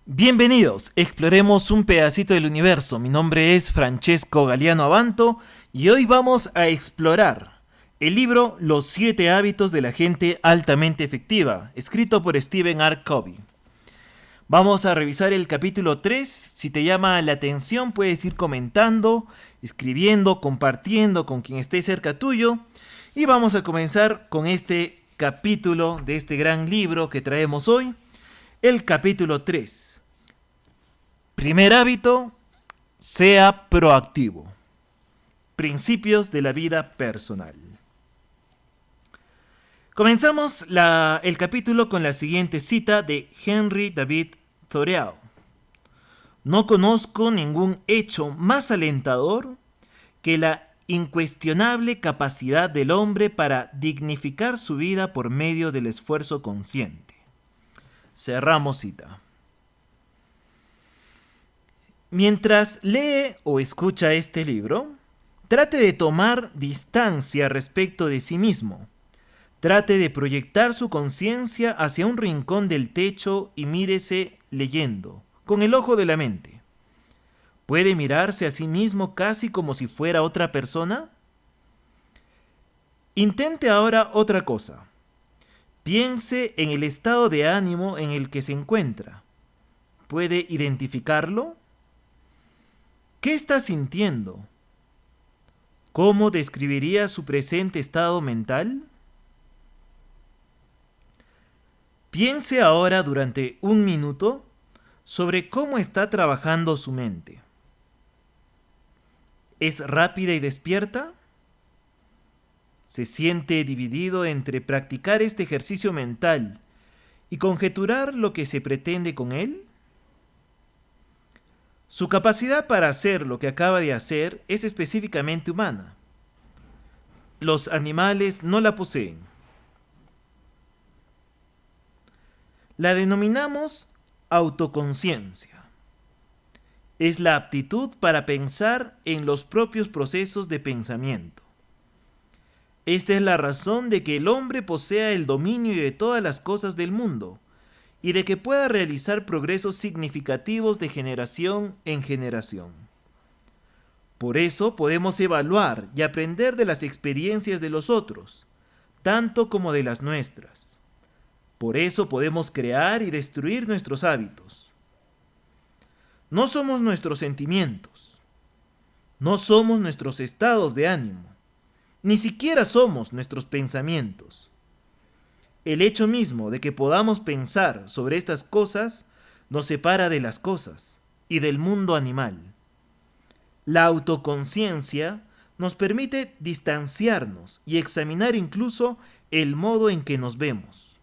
Bienvenidos, exploremos un pedacito del universo. Mi nombre es Francesco Galiano Abanto y hoy vamos a explorar el libro Los 7 hábitos de la gente altamente efectiva, escrito por Stephen R. Covey. Vamos a revisar el capítulo 3. Si te llama la atención, puedes ir comentando, escribiendo, compartiendo con quien esté cerca tuyo. Y vamos a comenzar con este capítulo de este gran libro que traemos hoy, el capítulo 3. Primer hábito, sea proactivo. Principios de la vida personal. Comenzamos el capítulo con la siguiente cita de Henry David Thoreau. No conozco ningún hecho más alentador que la incuestionable capacidad del hombre para dignificar su vida por medio del esfuerzo consciente. Cerramos cita. Mientras lee o escucha este libro, trate de tomar distancia respecto de sí mismo. Trate de proyectar su conciencia hacia un rincón del techo y mírese leyendo, con el ojo de la mente. ¿Puede mirarse a sí mismo casi como si fuera otra persona? Intente ahora otra cosa. Piense en el estado de ánimo en el que se encuentra. ¿Puede identificarlo? ¿Qué está sintiendo? ¿Cómo describiría su presente estado mental? Piense ahora durante un minuto sobre cómo está trabajando su mente. ¿Es rápida y despierta? ¿Se siente dividido entre practicar este ejercicio mental y conjeturar lo que se pretende con él? Su capacidad para hacer lo que acaba de hacer es específicamente humana. Los animales no la poseen. La denominamos autoconciencia. Es la aptitud para pensar en los propios procesos de pensamiento. Esta es la razón de que el hombre posea el dominio de todas las cosas del mundo y de que pueda realizar progresos significativos de generación en generación. Por eso podemos evaluar y aprender de las experiencias de los otros, tanto como de las nuestras. Por eso podemos crear y destruir nuestros hábitos. No somos nuestros sentimientos, no somos nuestros estados de ánimo, ni siquiera somos nuestros pensamientos. El hecho mismo de que podamos pensar sobre estas cosas nos separa de las cosas y del mundo animal. La autoconciencia nos permite distanciarnos y examinar incluso el modo en que nos vemos.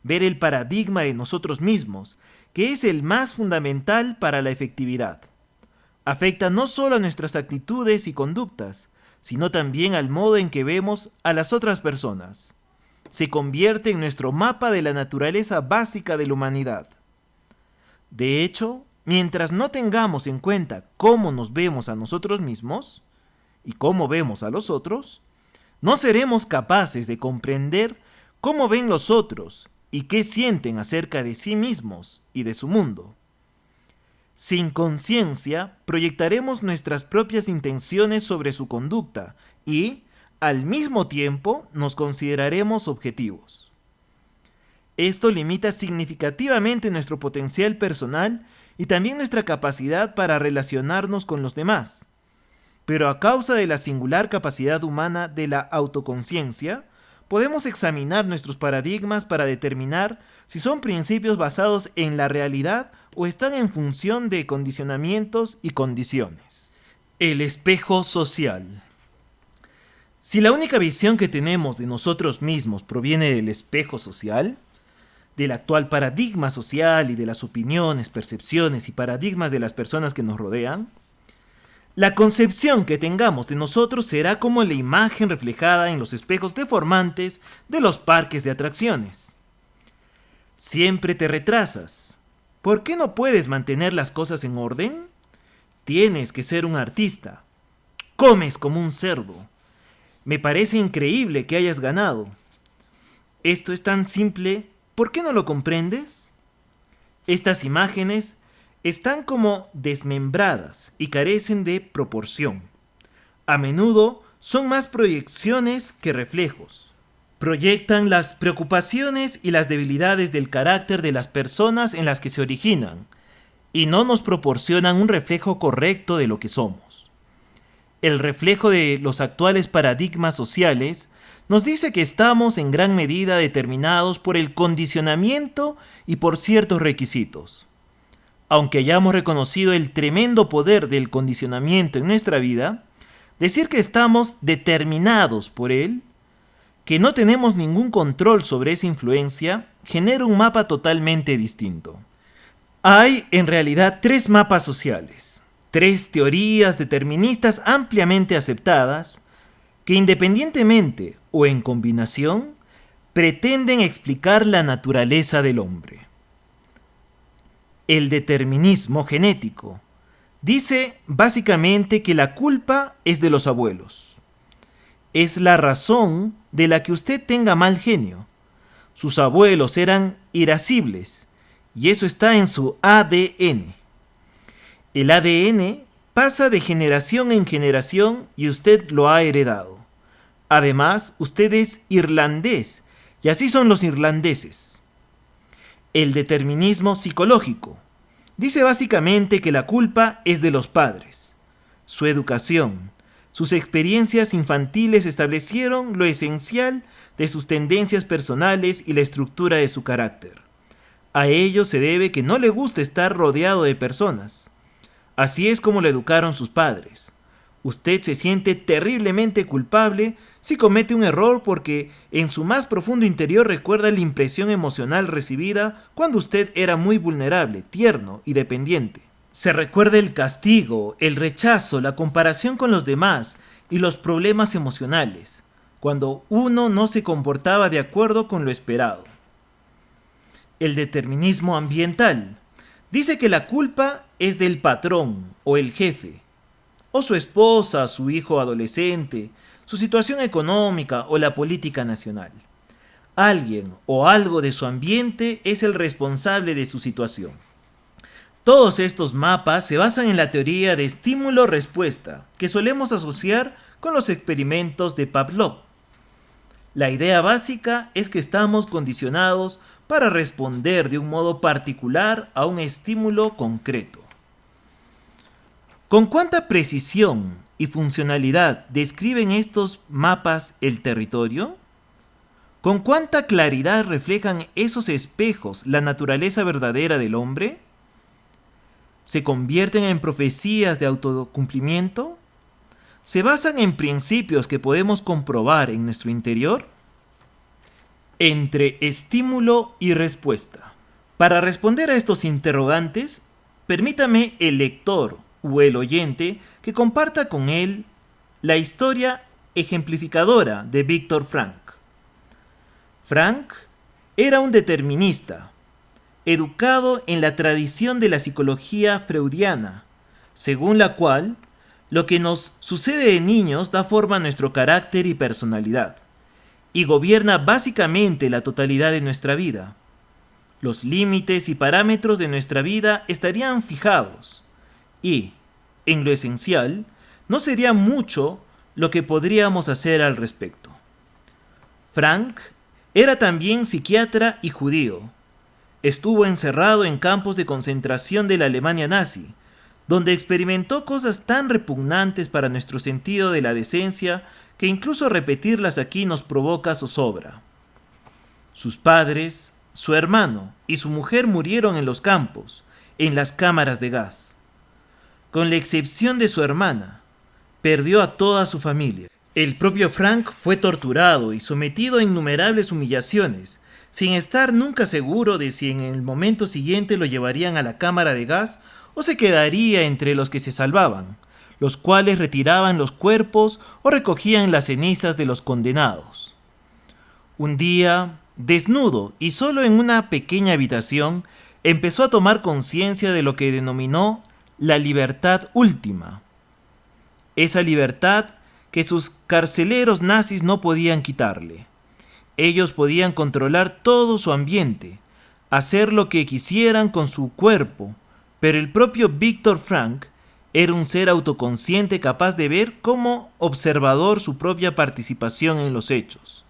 Ver el paradigma de nosotros mismos, que es el más fundamental para la efectividad. Afecta no solo a nuestras actitudes y conductas, sino también al modo en que vemos a las otras personas. Se convierte en nuestro mapa de la naturaleza básica de la humanidad. De hecho, mientras no tengamos en cuenta cómo nos vemos a nosotros mismos y cómo vemos a los otros, no seremos capaces de comprender cómo ven los otros y qué sienten acerca de sí mismos y de su mundo. Sin conciencia, proyectaremos nuestras propias intenciones sobre su conducta y, al mismo tiempo, nos consideraremos objetivos. Esto limita significativamente nuestro potencial personal y también nuestra capacidad para relacionarnos con los demás. Pero a causa de la singular capacidad humana de la autoconciencia, podemos examinar nuestros paradigmas para determinar si son principios basados en la realidad o están en función de condicionamientos y condiciones. El espejo social. Si la única visión que tenemos de nosotros mismos proviene del espejo social, del actual paradigma social y de las opiniones, percepciones y paradigmas de las personas que nos rodean, la concepción que tengamos de nosotros será como la imagen reflejada en los espejos deformantes de los parques de atracciones. Siempre te retrasas. ¿Por qué no puedes mantener las cosas en orden? Tienes que ser un artista. Comes como un cerdo. Me parece increíble que hayas ganado. Esto es tan simple, ¿por qué no lo comprendes? Estas imágenes están como desmembradas y carecen de proporción. A menudo son más proyecciones que reflejos. Proyectan las preocupaciones y las debilidades del carácter de las personas en las que se originan, y no nos proporcionan un reflejo correcto de lo que somos. El reflejo de los actuales paradigmas sociales nos dice que estamos en gran medida determinados por el condicionamiento y por ciertos requisitos. Aunque hayamos reconocido el tremendo poder del condicionamiento en nuestra vida, decir que estamos determinados por él, que no tenemos ningún control sobre esa influencia, genera un mapa totalmente distinto. Hay en realidad 3 mapas sociales, 3 teorías deterministas ampliamente aceptadas que independientemente o en combinación pretenden explicar la naturaleza del hombre. El determinismo genético dice básicamente que la culpa es de los abuelos. Es la razón de la que usted tenga mal genio. Sus abuelos eran irascibles y eso está en su ADN. El ADN pasa de generación en generación y usted lo ha heredado. Además, usted es irlandés y así son los irlandeses. El determinismo psicológico dice básicamente que la culpa es de los padres. Su educación, sus experiencias infantiles establecieron lo esencial de sus tendencias personales y la estructura de su carácter. A ello se debe que no le gusta estar rodeado de personas. Así es como lo educaron sus padres. Usted se siente terriblemente culpable si comete un error porque en su más profundo interior recuerda la impresión emocional recibida cuando usted era muy vulnerable, tierno y dependiente. Se recuerda el castigo, el rechazo, la comparación con los demás y los problemas emocionales, cuando uno no se comportaba de acuerdo con lo esperado. El determinismo ambiental dice que la culpa es del patrón o el jefe, o su esposa, su hijo adolescente, su situación económica o la política nacional. Alguien o algo de su ambiente es el responsable de su situación. Todos estos mapas se basan en la teoría de estímulo-respuesta, que solemos asociar con los experimentos de Pavlov. La idea básica es que estamos condicionados para responder de un modo particular a un estímulo concreto. ¿Con cuánta precisión y funcionalidad describen estos mapas el territorio? ¿Con cuánta claridad reflejan esos espejos la naturaleza verdadera del hombre? ¿Se convierten en profecías de autocumplimiento? ¿Se basan en principios que podemos comprobar en nuestro interior? Entre estímulo y respuesta. Para responder a estos interrogantes, permítame el lector o el oyente que comparta con él la historia ejemplificadora de Viktor Frankl. Frankl era un determinista, educado en la tradición de la psicología freudiana, según la cual lo que nos sucede de niños da forma a nuestro carácter y personalidad, y gobierna básicamente la totalidad de nuestra vida. Los límites y parámetros de nuestra vida estarían fijados, y, en lo esencial, no sería mucho lo que podríamos hacer al respecto. Frankl era también psiquiatra y judío. Estuvo encerrado en campos de concentración de la Alemania nazi, donde experimentó cosas tan repugnantes para nuestro sentido de la decencia que incluso repetirlas aquí nos provoca zozobra. Sus padres, su hermano y su mujer murieron en los campos, en las cámaras de gas. Con la excepción de su hermana, perdió a toda su familia. El propio Frankl fue torturado y sometido a innumerables humillaciones, sin estar nunca seguro de si en el momento siguiente lo llevarían a la cámara de gas o se quedaría entre los que se salvaban, los cuales retiraban los cuerpos o recogían las cenizas de los condenados. Un día, desnudo y solo en una pequeña habitación, empezó a tomar conciencia de lo que denominó la libertad última. Esa libertad que sus carceleros nazis no podían quitarle. Ellos podían controlar todo su ambiente, hacer lo que quisieran con su cuerpo, pero el propio Viktor Frankl era un ser autoconsciente capaz de ver como observador su propia participación en los hechos.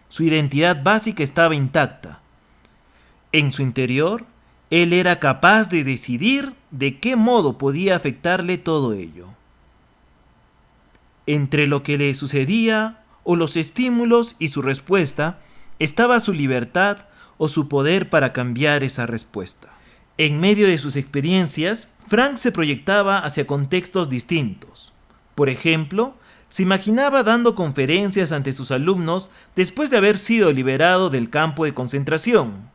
Su identidad básica estaba intacta. En su interior, él era capaz de decidir de qué modo podía afectarle todo ello. Entre lo que le sucedía o los estímulos y su respuesta estaba su libertad o su poder para cambiar esa respuesta. En medio de sus experiencias, Frankl se proyectaba hacia contextos distintos. Por ejemplo, se imaginaba dando conferencias ante sus alumnos después de haber sido liberado del campo de concentración.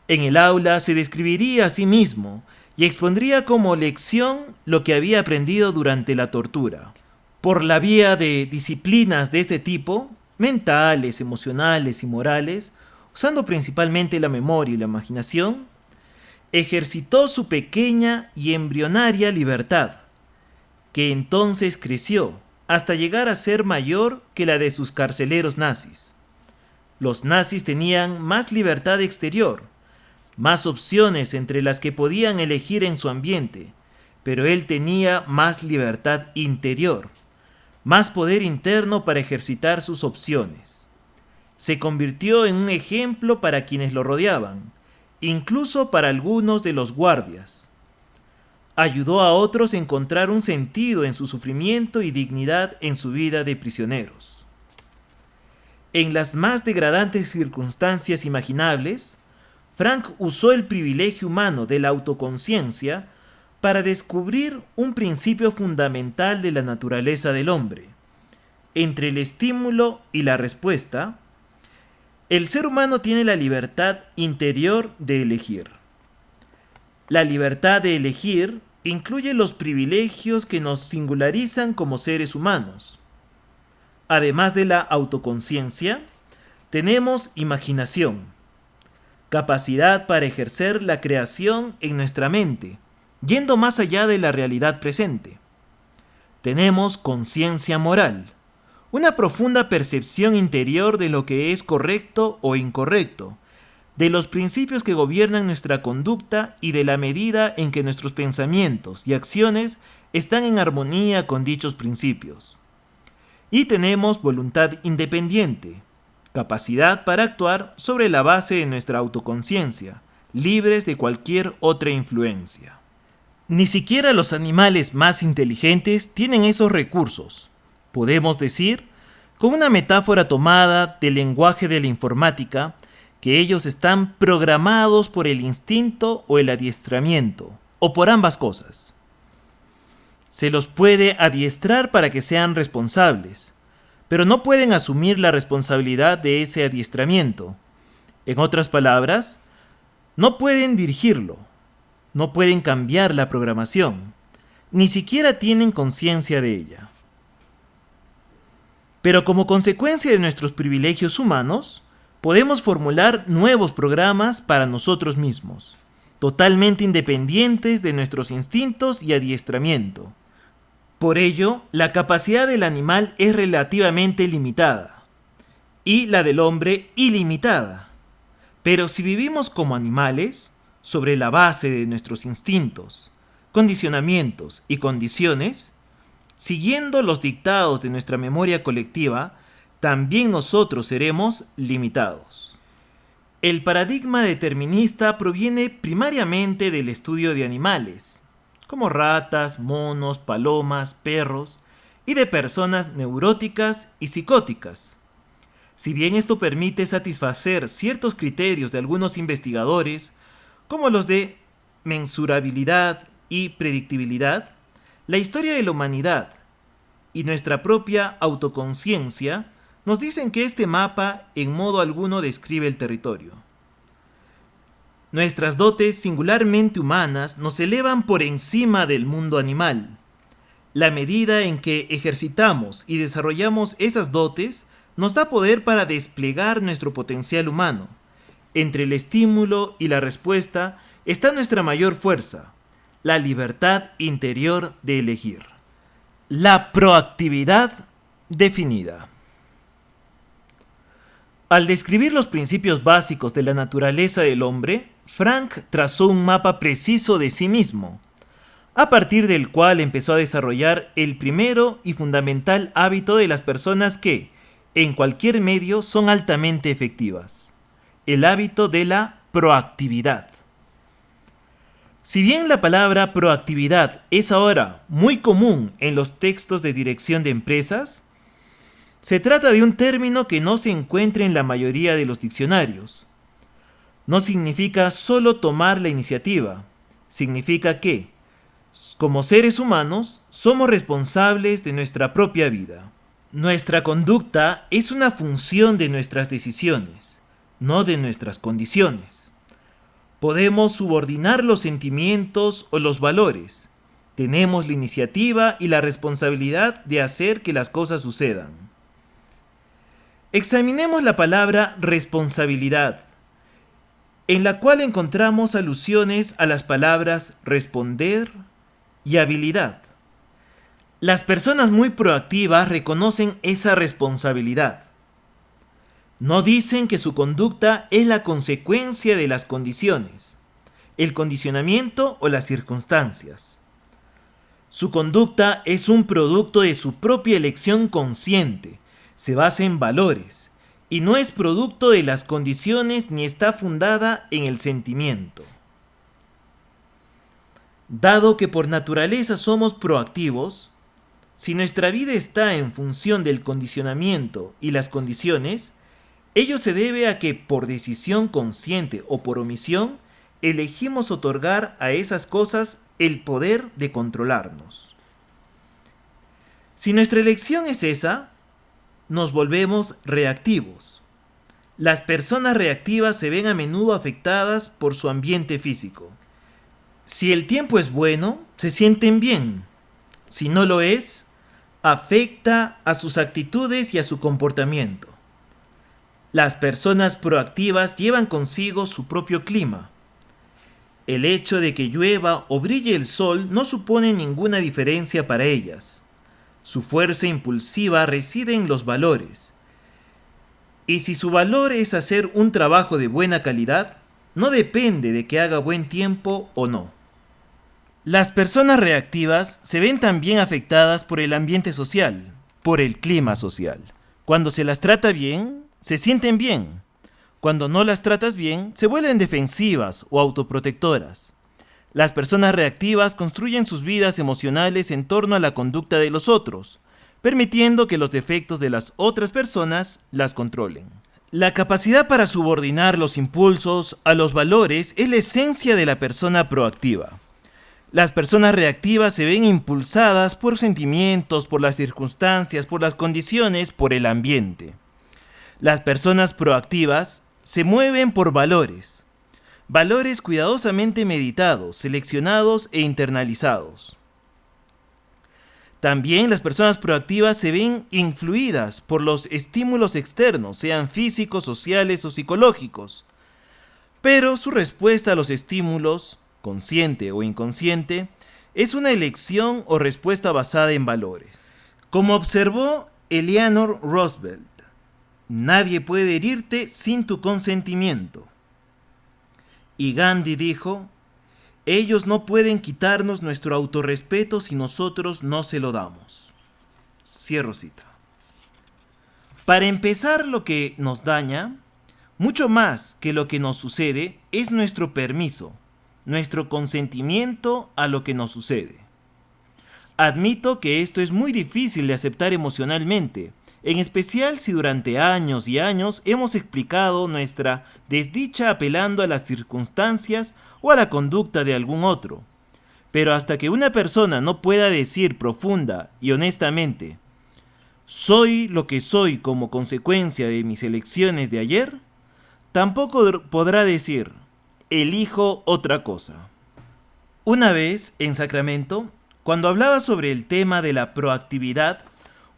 En el aula se describiría a sí mismo y expondría como lección lo que había aprendido durante la tortura. Por la vía de disciplinas de este tipo, mentales, emocionales y morales, usando principalmente la memoria y la imaginación, ejercitó su pequeña y embrionaria libertad, que entonces creció hasta llegar a ser mayor que la de sus carceleros nazis. Los nazis tenían más libertad exterior, más opciones entre las que podían elegir en su ambiente, pero él tenía más libertad interior, más poder interno para ejercitar sus opciones. Se convirtió en un ejemplo para quienes lo rodeaban, incluso para algunos de los guardias. Ayudó a otros a encontrar un sentido en su sufrimiento y dignidad en su vida de prisioneros. En las más degradantes circunstancias imaginables, Frankl usó el privilegio humano de la autoconciencia para descubrir un principio fundamental de la naturaleza del hombre. Entre el estímulo y la respuesta, el ser humano tiene la libertad interior de elegir. La libertad de elegir incluye los privilegios que nos singularizan como seres humanos. Además de la autoconciencia, tenemos imaginación, capacidad para ejercer la creación en nuestra mente, yendo más allá de la realidad presente. Tenemos conciencia moral, una profunda percepción interior de lo que es correcto o incorrecto, de los principios que gobiernan nuestra conducta y de la medida en que nuestros pensamientos y acciones están en armonía con dichos principios. Y tenemos voluntad independiente, capacidad para actuar sobre la base de nuestra autoconciencia, libres de cualquier otra influencia. Ni siquiera los animales más inteligentes tienen esos recursos. Podemos decir, con una metáfora tomada del lenguaje de la informática, que ellos están programados por el instinto o el adiestramiento, o por ambas cosas. Se los puede adiestrar para que sean responsables, pero no pueden asumir la responsabilidad de ese adiestramiento. En otras palabras, no pueden dirigirlo, no pueden cambiar la programación, ni siquiera tienen conciencia de ella. Pero como consecuencia de nuestros privilegios humanos, podemos formular nuevos programas para nosotros mismos, totalmente independientes de nuestros instintos y adiestramiento. Por ello, la capacidad del animal es relativamente limitada y la del hombre ilimitada. Pero si vivimos como animales, sobre la base de nuestros instintos, condicionamientos y condiciones, siguiendo los dictados de nuestra memoria colectiva, también nosotros seremos limitados. El paradigma determinista proviene primariamente del estudio de animales, como ratas, monos, palomas, perros, y de personas neuróticas y psicóticas. Si bien esto permite satisfacer ciertos criterios de algunos investigadores, como los de mensurabilidad y predictibilidad, la historia de la humanidad y nuestra propia autoconciencia nos dicen que este mapa en modo alguno describe el territorio. Nuestras dotes singularmente humanas nos elevan por encima del mundo animal. La medida en que ejercitamos y desarrollamos esas dotes nos da poder para desplegar nuestro potencial humano. Entre el estímulo y la respuesta está nuestra mayor fuerza, la libertad interior de elegir. La proactividad definida. Al describir los principios básicos de la naturaleza del hombre, Frank trazó un mapa preciso de sí mismo, a partir del cual empezó a desarrollar el primero y fundamental hábito de las personas que, en cualquier medio, son altamente efectivas: el hábito de la proactividad. Si bien la palabra proactividad es ahora muy común en los textos de dirección de empresas, se trata de un término que no se encuentra en la mayoría de los diccionarios. No significa solo tomar la iniciativa, significa que, como seres humanos, somos responsables de nuestra propia vida. Nuestra conducta es una función de nuestras decisiones, no de nuestras condiciones. Podemos subordinar los sentimientos o los valores. Tenemos la iniciativa y la responsabilidad de hacer que las cosas sucedan. Examinemos la palabra responsabilidad, en la cual encontramos alusiones a las palabras responder y habilidad. Las personas muy proactivas reconocen esa responsabilidad. No dicen que su conducta es la consecuencia de las condiciones, el condicionamiento o las circunstancias. Su conducta es un producto de su propia elección consciente, se basa en valores y no es producto de las condiciones ni está fundada en el sentimiento. Dado que por naturaleza somos proactivos, si nuestra vida está en función del condicionamiento y las condiciones, ello se debe a que por decisión consciente o por omisión, elegimos otorgar a esas cosas el poder de controlarnos. Si nuestra elección es esa, nos volvemos reactivos. Las personas reactivas se ven a menudo afectadas por su ambiente físico. Si el tiempo es bueno, se sienten bien. Si no lo es, afecta a sus actitudes y a su comportamiento. Las personas proactivas llevan consigo su propio clima. El hecho de que llueva o brille el sol no supone ninguna diferencia para ellas. Su fuerza impulsiva reside en los valores. Y si su valor es hacer un trabajo de buena calidad, no depende de que haga buen tiempo o no. Las personas reactivas se ven también afectadas por el ambiente social, por el clima social. Cuando se las trata bien, se sienten bien. Cuando no las tratas bien, se vuelven defensivas o autoprotectoras. Las personas reactivas construyen sus vidas emocionales en torno a la conducta de los otros, permitiendo que los defectos de las otras personas las controlen. La capacidad para subordinar los impulsos a los valores es la esencia de la persona proactiva. Las personas reactivas se ven impulsadas por sentimientos, por las circunstancias, por las condiciones, por el ambiente. Las personas proactivas se mueven por valores. Valores cuidadosamente meditados, seleccionados e internalizados. También las personas proactivas se ven influidas por los estímulos externos, sean físicos, sociales o psicológicos. Pero su respuesta a los estímulos, consciente o inconsciente, es una elección o respuesta basada en valores. Como observó Eleanor Roosevelt, nadie puede herirte sin tu consentimiento. Y Gandhi dijo, ellos no pueden quitarnos nuestro autorrespeto si nosotros no se lo damos. Cierro cita. Para empezar, lo que nos daña, mucho más que lo que nos sucede, es nuestro permiso, nuestro consentimiento a lo que nos sucede. Admito que esto es muy difícil de aceptar emocionalmente, en especial si durante años y años hemos explicado nuestra desdicha apelando a las circunstancias o a la conducta de algún otro. Pero hasta que una persona no pueda decir profunda y honestamente, soy lo que soy como consecuencia de mis elecciones de ayer, tampoco podrá decir, elijo otra cosa. Una vez, en Sacramento, cuando hablaba sobre el tema de la proactividad,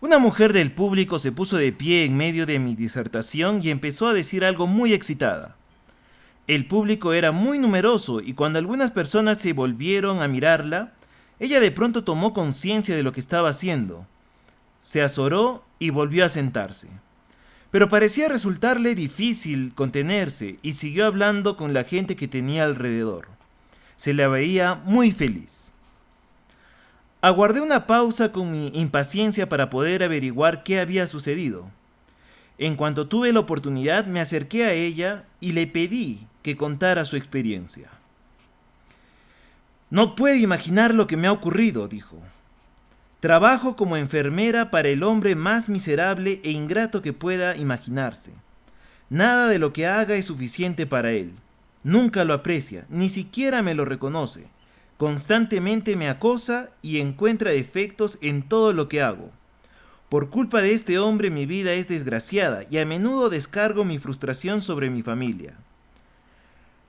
una mujer del público se puso de pie en medio de mi disertación y empezó a decir algo muy excitada. El público era muy numeroso y cuando algunas personas se volvieron a mirarla, ella de pronto tomó conciencia de lo que estaba haciendo. Se azoró y volvió a sentarse. Pero parecía resultarle difícil contenerse y siguió hablando con la gente que tenía alrededor. Se la veía muy feliz. Aguardé una pausa con mi impaciencia para poder averiguar qué había sucedido. En cuanto tuve la oportunidad, me acerqué a ella y le pedí que contara su experiencia. No puede imaginar lo que me ha ocurrido, dijo. Trabajo como enfermera para el hombre más miserable e ingrato que pueda imaginarse. Nada de lo que haga es suficiente para él. Nunca lo aprecia, ni siquiera me lo reconoce. Constantemente me acosa y encuentra defectos en todo lo que hago. Por culpa de este hombre mi vida es desgraciada y a menudo descargo mi frustración sobre mi familia.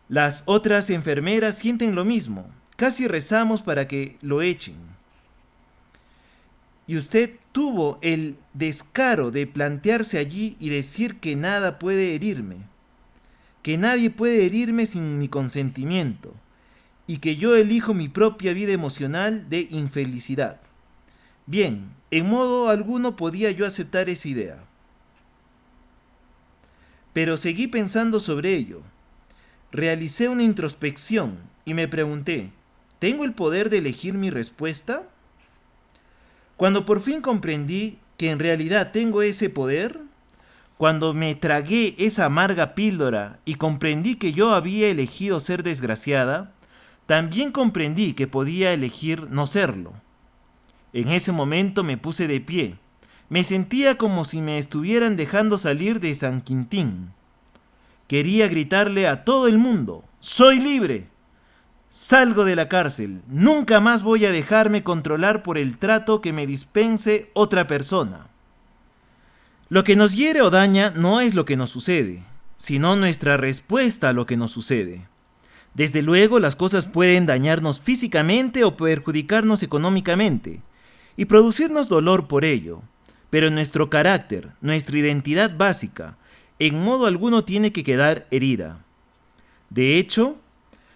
Las otras enfermeras sienten lo mismo. Casi rezamos para que lo echen. Y usted tuvo el descaro de plantearse allí y decir que nada puede herirme, que nadie puede herirme sin mi consentimiento, y que yo elijo mi propia vida emocional de infelicidad. Bien, en modo alguno podía yo aceptar esa idea. Pero seguí pensando sobre ello. Realicé una introspección y me pregunté, ¿tengo el poder de elegir mi respuesta? Cuando por fin comprendí que en realidad tengo ese poder, cuando me tragué esa amarga píldora y comprendí que yo había elegido ser desgraciada, también comprendí que podía elegir no serlo. En ese momento me puse de pie. Me sentía como si me estuvieran dejando salir de San Quintín. Quería gritarle a todo el mundo, ¡soy libre! Salgo de la cárcel, nunca más voy a dejarme controlar por el trato que me dispense otra persona. Lo que nos hiere o daña no es lo que nos sucede, sino nuestra respuesta a lo que nos sucede. Desde luego, las cosas pueden dañarnos físicamente o perjudicarnos económicamente, y producirnos dolor por ello, pero nuestro carácter, nuestra identidad básica, en modo alguno tiene que quedar herida. De hecho,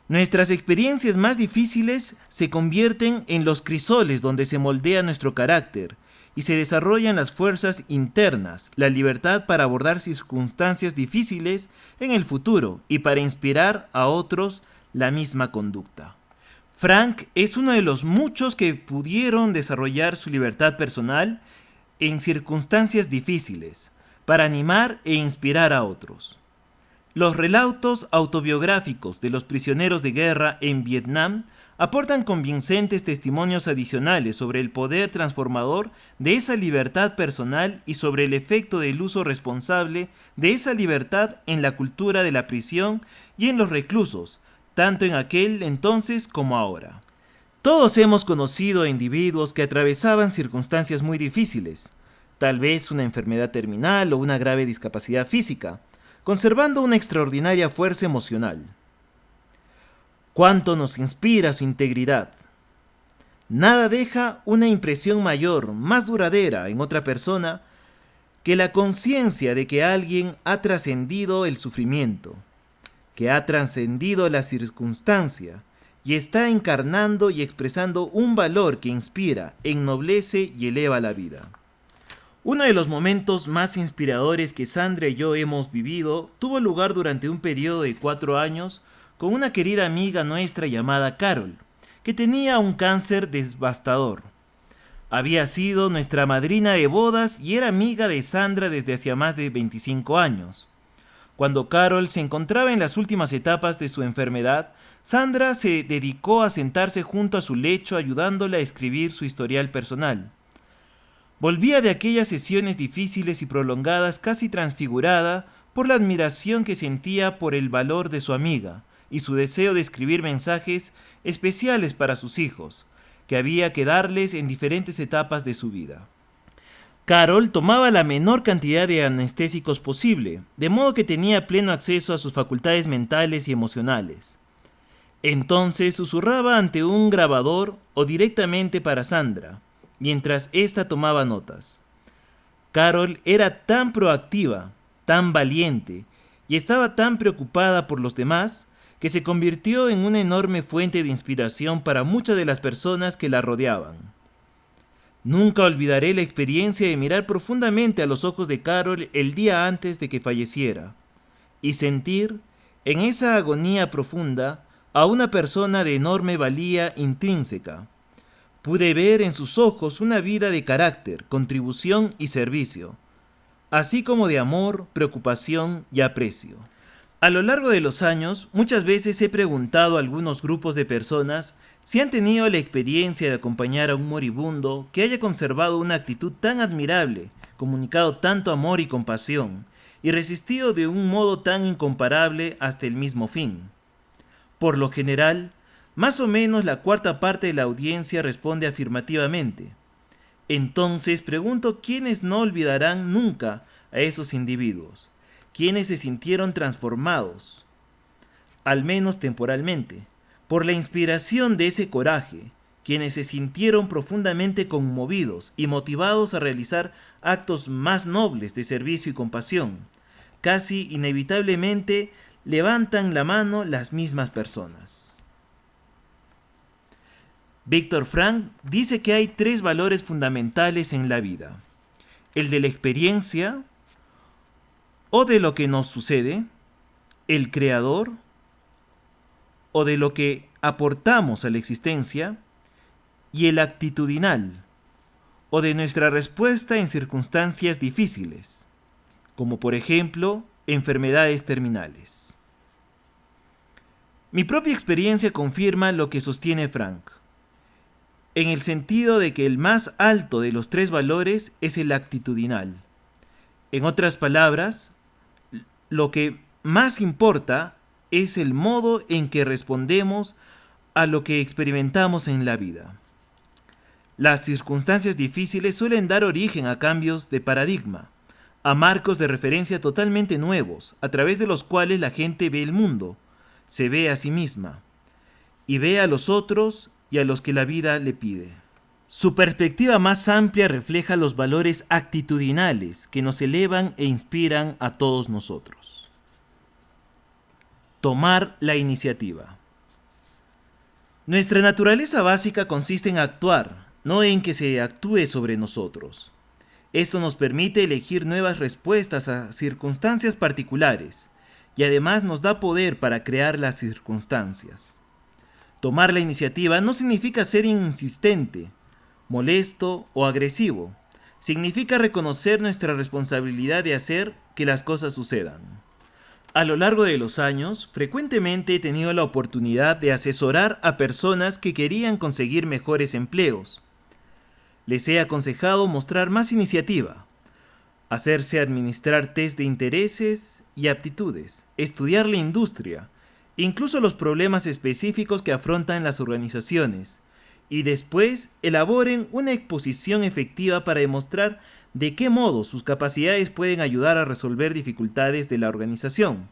nuestras experiencias más difíciles se convierten en los crisoles donde se moldea nuestro carácter y se desarrollan las fuerzas internas, la libertad para abordar circunstancias difíciles en el futuro y para inspirar a otros la misma conducta. Frank es uno de los muchos que pudieron desarrollar su libertad personal en circunstancias difíciles, para animar e inspirar a otros. Los relatos autobiográficos de los prisioneros de guerra en Vietnam aportan convincentes testimonios adicionales sobre el poder transformador de esa libertad personal y sobre el efecto del uso responsable de esa libertad en la cultura de la prisión y en los reclusos, tanto en aquel entonces como ahora. Todos hemos conocido a individuos que atravesaban circunstancias muy difíciles, tal vez una enfermedad terminal o una grave discapacidad física, conservando una extraordinaria fuerza emocional. ¿Cuánto nos inspira su integridad? Nada deja una impresión mayor, más duradera en otra persona que la conciencia de que alguien ha trascendido el sufrimiento, que ha trascendido la circunstancia y está encarnando y expresando un valor que inspira, ennoblece y eleva la vida. Uno de los momentos más inspiradores que Sandra y yo hemos vivido tuvo lugar durante un periodo de 4 años con una querida amiga nuestra llamada Carol, que tenía un cáncer devastador. Había sido nuestra madrina de bodas y era amiga de Sandra desde hacía más de 25 años. Cuando Carol se encontraba en las últimas etapas de su enfermedad, Sandra se dedicó a sentarse junto a su lecho ayudándola a escribir su historial personal. Volvía de aquellas sesiones difíciles y prolongadas casi transfigurada por la admiración que sentía por el valor de su amiga y su deseo de escribir mensajes especiales para sus hijos, que había que darles en diferentes etapas de su vida. Carol tomaba la menor cantidad de anestésicos posible, de modo que tenía pleno acceso a sus facultades mentales y emocionales. Entonces susurraba ante un grabador o directamente para Sandra, mientras ésta tomaba notas. Carol era tan proactiva, tan valiente, y estaba tan preocupada por los demás, que se convirtió en una enorme fuente de inspiración para muchas de las personas que la rodeaban. Nunca olvidaré la experiencia de mirar profundamente a los ojos de Carol el día antes de que falleciera y sentir, en esa agonía profunda, a una persona de enorme valía intrínseca. Pude ver en sus ojos una vida de carácter, contribución y servicio, así como de amor, preocupación y aprecio. A lo largo de los años, muchas veces he preguntado a algunos grupos de personas si han tenido la experiencia de acompañar a un moribundo que haya conservado una actitud tan admirable, comunicado tanto amor y compasión, y resistido de un modo tan incomparable hasta el mismo fin. Por lo general, más o menos la cuarta parte de la audiencia responde afirmativamente. Entonces pregunto quiénes no olvidarán nunca a esos individuos, quiénes se sintieron transformados, al menos temporalmente, por la inspiración de ese coraje, quienes se sintieron profundamente conmovidos y motivados a realizar actos más nobles de servicio y compasión. Casi inevitablemente levantan la mano las mismas personas. Viktor Frankl dice que hay 3 valores fundamentales en la vida: el de la experiencia o de lo que nos sucede, el creador o de lo que aportamos a la existencia, y el actitudinal o de nuestra respuesta en circunstancias difíciles, como por ejemplo enfermedades terminales. Mi propia experiencia confirma lo que sostiene Frankl, en el sentido de que el más alto de los 3 valores es el actitudinal. En otras palabras, lo que más importa es el modo en que respondemos a lo que experimentamos en la vida. Las circunstancias difíciles suelen dar origen a cambios de paradigma, a marcos de referencia totalmente nuevos, a través de los cuales la gente ve el mundo, se ve a sí misma, y ve a los otros y a los que la vida le pide. Su perspectiva más amplia refleja los valores actitudinales que nos elevan e inspiran a todos nosotros. Tomar la iniciativa. Nuestra naturaleza básica consiste en actuar, no en que se actúe sobre nosotros. Esto nos permite elegir nuevas respuestas a circunstancias particulares y además nos da poder para crear las circunstancias. Tomar la iniciativa no significa ser insistente, molesto o agresivo. Significa reconocer nuestra responsabilidad de hacer que las cosas sucedan. A lo largo de los años, frecuentemente he tenido la oportunidad de asesorar a personas que querían conseguir mejores empleos. Les he aconsejado mostrar más iniciativa, hacerse administrar test de intereses y aptitudes, estudiar la industria, incluso los problemas específicos que afrontan las organizaciones, y después elaboren una exposición efectiva para demostrar de qué modo sus capacidades pueden ayudar a resolver dificultades de la organización.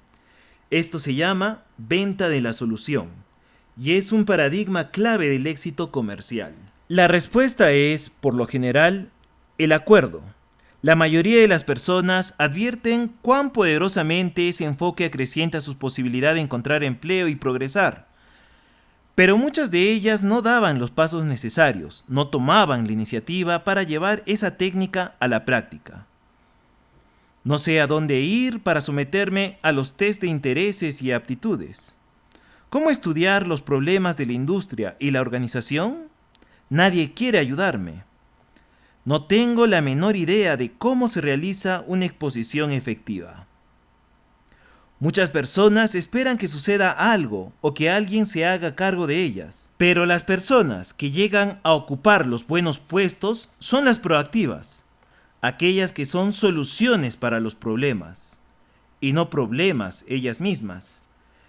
Esto se llama venta de la solución, y es un paradigma clave del éxito comercial. La respuesta es, por lo general, el acuerdo. La mayoría de las personas advierten cuán poderosamente ese enfoque acrecienta sus posibilidades de encontrar empleo y progresar. Pero muchas de ellas no daban los pasos necesarios, no tomaban la iniciativa para llevar esa técnica a la práctica. No sé a dónde ir para someterme a los test de intereses y aptitudes. ¿Cómo estudiar los problemas de la industria y la organización? Nadie quiere ayudarme. No tengo la menor idea de cómo se realiza una exposición efectiva. Muchas personas esperan que suceda algo o que alguien se haga cargo de ellas, pero las personas que llegan a ocupar los buenos puestos son las proactivas, aquellas que son soluciones para los problemas, y no problemas ellas mismas,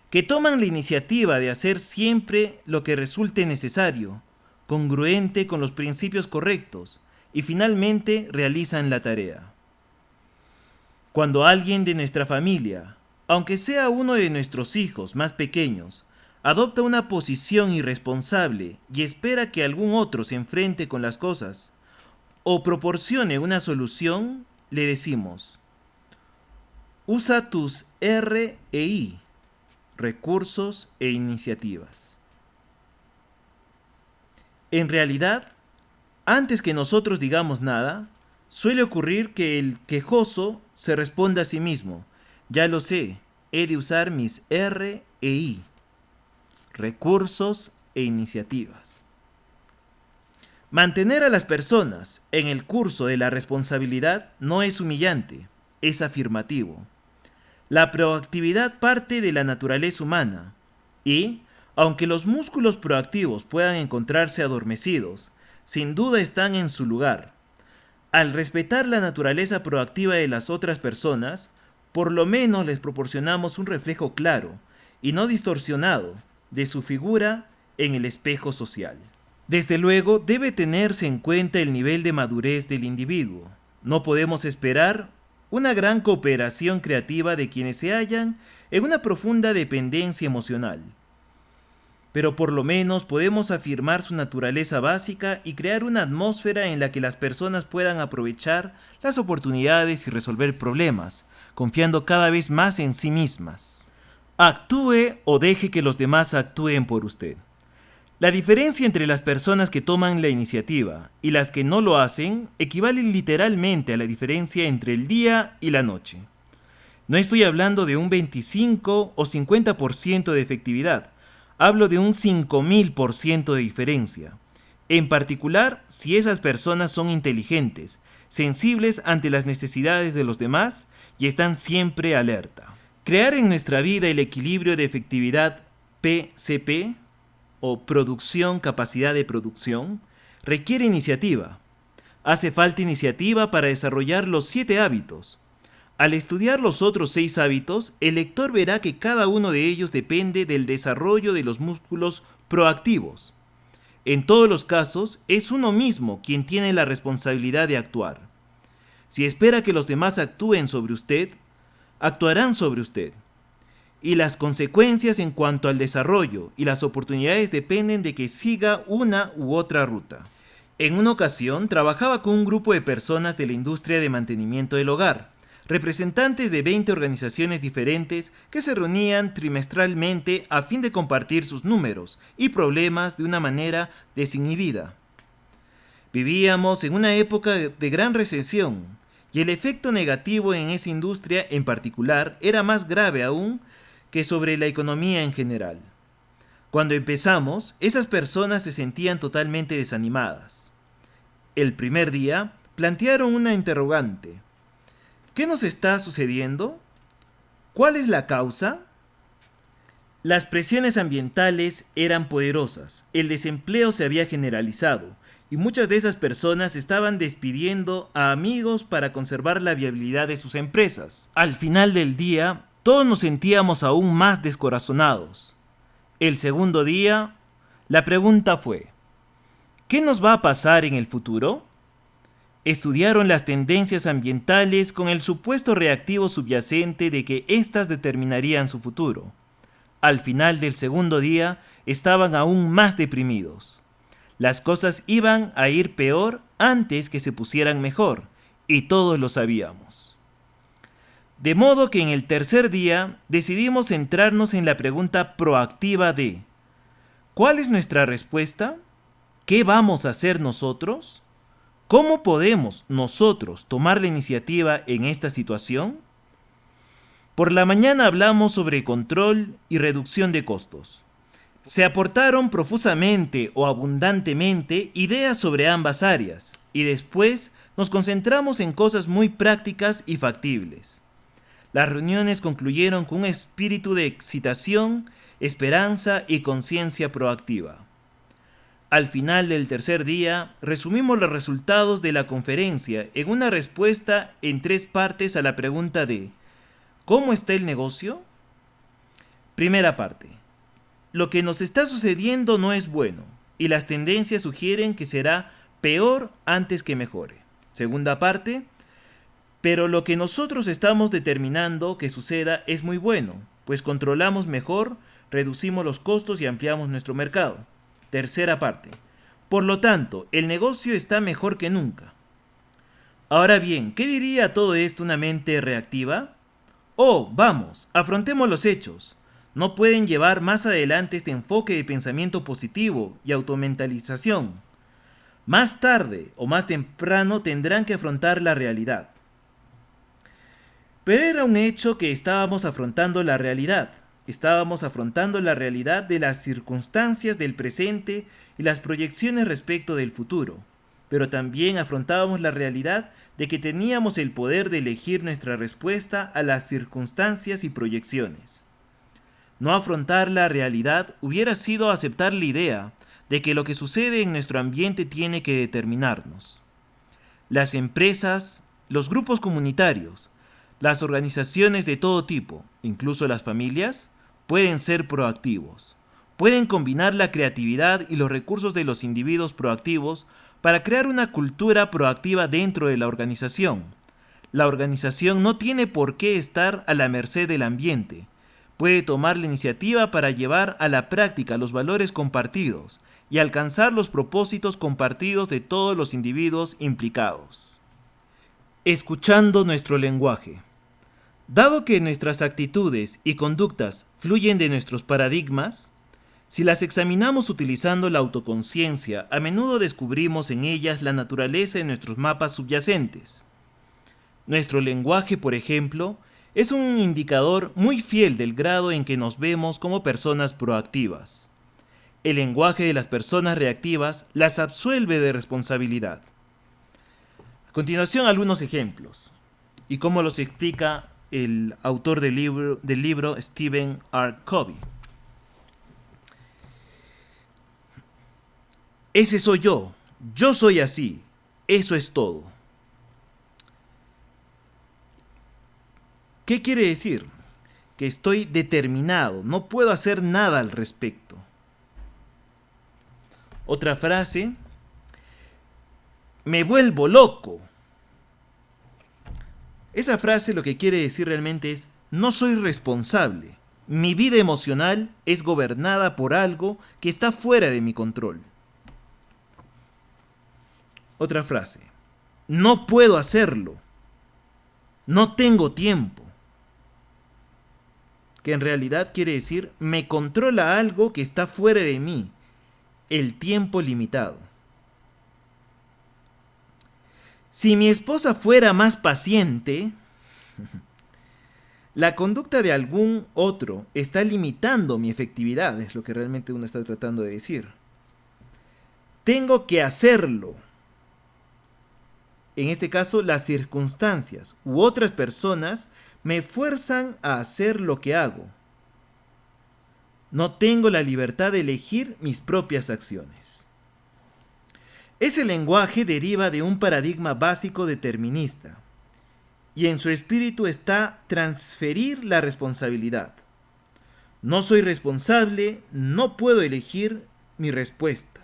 que toman la iniciativa de hacer siempre lo que resulte necesario, congruente con los principios correctos, y finalmente realizan la tarea. Cuando alguien de nuestra familia, aunque sea uno de nuestros hijos más pequeños, adopta una posición irresponsable y espera que algún otro se enfrente con las cosas o proporcione una solución, le decimos: usa tus R&I, recursos e iniciativas. En realidad, Antes que nosotros digamos nada, suele ocurrir que el quejoso se responde a sí mismo: ya lo sé, he de usar mis R e I, recursos e iniciativas. Mantener a las personas en el curso de la responsabilidad no es humillante, es afirmativo. La proactividad parte de la naturaleza humana y, aunque los músculos proactivos puedan encontrarse adormecidos, sin duda están en su lugar. Al respetar la naturaleza proactiva de las otras personas, por lo menos les proporcionamos un reflejo claro y no distorsionado de su figura en el espejo social. Desde luego, debe tenerse en cuenta el nivel de madurez del individuo. No podemos esperar una gran cooperación creativa de quienes se hallan en una profunda dependencia emocional. Pero por lo menos podemos afirmar su naturaleza básica y crear una atmósfera en la que las personas puedan aprovechar las oportunidades y resolver problemas, confiando cada vez más en sí mismas. Actúe o deje que los demás actúen por usted. La diferencia entre las personas que toman la iniciativa y las que no lo hacen equivale literalmente a la diferencia entre el día y la noche. No estoy hablando de un 25 o 50% de efectividad, hablo de un 5000% de diferencia. En particular, si esas personas son inteligentes, sensibles ante las necesidades de los demás y están siempre alerta. Crear en nuestra vida el equilibrio de efectividad PCP, o producción, capacidad de producción, requiere iniciativa. Hace falta iniciativa para desarrollar los 7 hábitos. Al estudiar los otros 6 hábitos, el lector verá que cada uno de ellos depende del desarrollo de los músculos proactivos. En todos los casos, es uno mismo quien tiene la responsabilidad de actuar. Si espera que los demás actúen sobre usted, actuarán sobre usted. Y las consecuencias en cuanto al desarrollo y las oportunidades dependen de que siga una u otra ruta. En una ocasión trabajaba con un grupo de personas de la industria de mantenimiento del hogar, representantes de 20 organizaciones diferentes que se reunían trimestralmente a fin de compartir sus números y problemas de una manera desinhibida. Vivíamos en una época de gran recesión y el efecto negativo en esa industria en particular era más grave aún que sobre la economía en general. Cuando empezamos, esas personas se sentían totalmente desanimadas. El primer día, plantearon una interrogante. ¿Qué nos está sucediendo? ¿Cuál es la causa? Las presiones ambientales eran poderosas, el desempleo se había generalizado, y muchas de esas personas estaban despidiendo a amigos para conservar la viabilidad de sus empresas. Al final del día, todos nos sentíamos aún más descorazonados. El segundo día, la pregunta fue: ¿qué nos va a pasar en el futuro? Estudiaron las tendencias ambientales con el supuesto reactivo subyacente de que éstas determinarían su futuro. Al final del segundo día, estaban aún más deprimidos. Las cosas iban a ir peor antes que se pusieran mejor, y todos lo sabíamos. De modo que en el tercer día decidimos centrarnos en la pregunta proactiva de: ¿cuál es nuestra respuesta? ¿Qué vamos a hacer nosotros? ¿Cómo podemos nosotros tomar la iniciativa en esta situación? Por la mañana hablamos sobre control y reducción de costos. Se aportaron profusamente o abundantemente ideas sobre ambas áreas y después nos concentramos en cosas muy prácticas y factibles. Las reuniones concluyeron con un espíritu de excitación, esperanza y conciencia proactiva. Al final del tercer día, resumimos los resultados de la conferencia en una respuesta en 3 partes a la pregunta de ¿cómo está el negocio? Primera parte. Lo que nos está sucediendo no es bueno y las tendencias sugieren que será peor antes que mejore. Segunda parte. Pero lo que nosotros estamos determinando que suceda es muy bueno, pues controlamos mejor, reducimos los costos y ampliamos nuestro mercado. Tercera parte. Por lo tanto, el negocio está mejor que nunca. Ahora bien, ¿qué diría todo esto una mente reactiva? Oh, vamos, afrontemos los hechos. No pueden llevar más adelante este enfoque de pensamiento positivo y automentalización. Más tarde o más temprano tendrán que afrontar la realidad. Pero era un hecho que estábamos afrontando la realidad. Estábamos afrontando la realidad de las circunstancias del presente y las proyecciones respecto del futuro. Pero también afrontábamos la realidad de que teníamos el poder de elegir nuestra respuesta a las circunstancias y proyecciones. No afrontar la realidad hubiera sido aceptar la idea de que lo que sucede en nuestro ambiente tiene que determinarnos. Las empresas, los grupos comunitarios, las organizaciones de todo tipo, incluso las familias, pueden ser proactivos. Pueden combinar la creatividad y los recursos de los individuos proactivos para crear una cultura proactiva dentro de la organización. La organización no tiene por qué estar a la merced del ambiente. Puede tomar la iniciativa para llevar a la práctica los valores compartidos y alcanzar los propósitos compartidos de todos los individuos implicados. Escuchando nuestro lenguaje. Dado que nuestras actitudes y conductas fluyen de nuestros paradigmas, si las examinamos utilizando la autoconciencia, a menudo descubrimos en ellas la naturaleza de nuestros mapas subyacentes. Nuestro lenguaje, por ejemplo, es un indicador muy fiel del grado en que nos vemos como personas proactivas. El lenguaje de las personas reactivas las absuelve de responsabilidad. A continuación, algunos ejemplos, y cómo los explica el autor del libro Stephen R. Covey. Ese soy yo soy así, eso es todo. ¿Qué quiere decir? Que estoy determinado, no puedo hacer nada al respecto. Otra frase, me vuelvo loco. Esa frase lo que quiere decir realmente es, no soy responsable. Mi vida emocional es gobernada por algo que está fuera de mi control. Otra frase, no puedo hacerlo. No tengo tiempo. Que en realidad quiere decir, me controla algo que está fuera de mí. El tiempo limitado. Si mi esposa fuera más paciente, la conducta de algún otro está limitando mi efectividad, es lo que realmente uno está tratando de decir. Tengo que hacerlo. En este caso, las circunstancias u otras personas me fuerzan a hacer lo que hago. No tengo la libertad de elegir mis propias acciones. Ese lenguaje deriva de un paradigma básico determinista, y en su espíritu está transferir la responsabilidad. No soy responsable, no puedo elegir mi respuesta.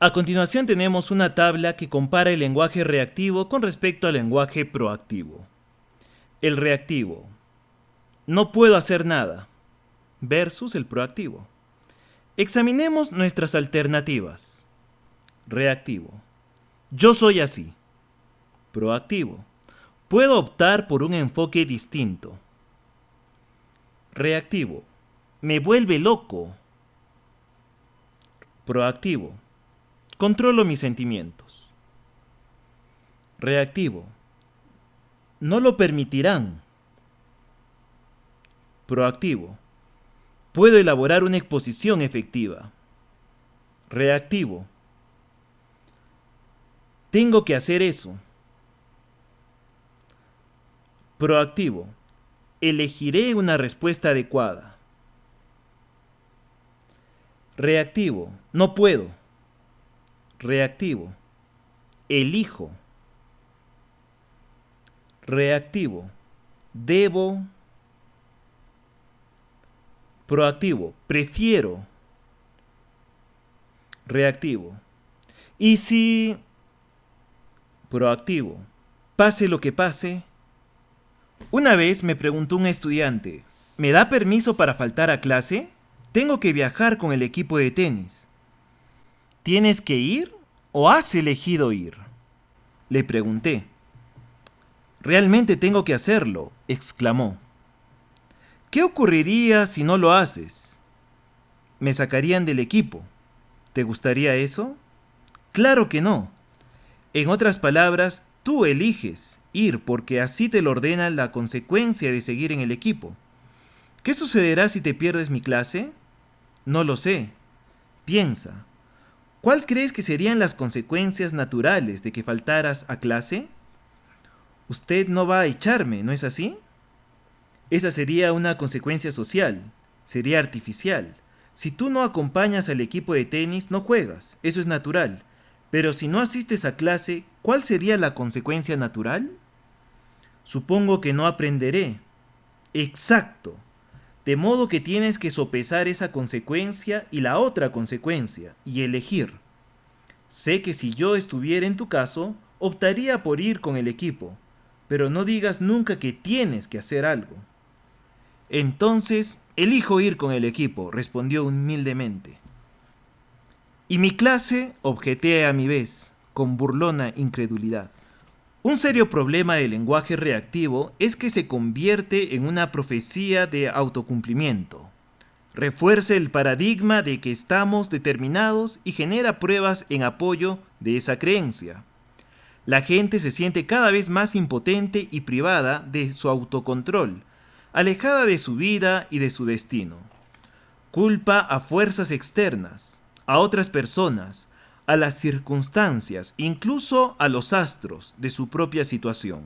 A continuación tenemos una tabla que compara el lenguaje reactivo con respecto al lenguaje proactivo. El reactivo, no puedo hacer nada, versus el proactivo. Examinemos nuestras alternativas. Reactivo, yo soy así. Proactivo, puedo optar por un enfoque distinto. Reactivo, me vuelve loco. Proactivo, controlo mis sentimientos. Reactivo, no lo permitirán. Proactivo, puedo elaborar una exposición efectiva. Reactivo, tengo que hacer eso. Proactivo, elegiré una respuesta adecuada. Reactivo, no puedo. Reactivo, elijo. Reactivo, debo. Proactivo, prefiero. Reactivo, ¿y si? Proactivo, pase lo que pase. Una vez me preguntó un estudiante, ¿me da permiso para faltar a clase? Tengo que viajar con el equipo de tenis. ¿Tienes que ir o has elegido ir? Le pregunté. Realmente tengo que hacerlo, exclamó. ¿Qué ocurriría si no lo haces? Me sacarían del equipo. ¿Te gustaría eso? Claro que no. En otras palabras, tú eliges ir porque así te lo ordena la consecuencia de seguir en el equipo. ¿Qué sucederá si te pierdes mi clase? No lo sé. Piensa. ¿Cuál crees que serían las consecuencias naturales de que faltaras a clase? Usted no va a echarme, ¿no es así? Esa sería una consecuencia social, sería artificial. Si tú no acompañas al equipo de tenis, no juegas, eso es natural. Pero si no asistes a clase, ¿cuál sería la consecuencia natural? Supongo que no aprenderé. Exacto. De modo que tienes que sopesar esa consecuencia y la otra consecuencia, y elegir. Sé que si yo estuviera en tu caso, optaría por ir con el equipo, pero no digas nunca que tienes que hacer algo. Entonces, elijo ir con el equipo, respondió humildemente. ¿Y mi clase? Objeté a mi vez, con burlona incredulidad. Un serio problema del lenguaje reactivo es que se convierte en una profecía de autocumplimiento. Refuerza el paradigma de que estamos determinados y genera pruebas en apoyo de esa creencia. La gente se siente cada vez más impotente y privada de su autocontrol, alejada de su vida y de su destino. Culpa a fuerzas externas, a otras personas, a las circunstancias, incluso a los astros de su propia situación.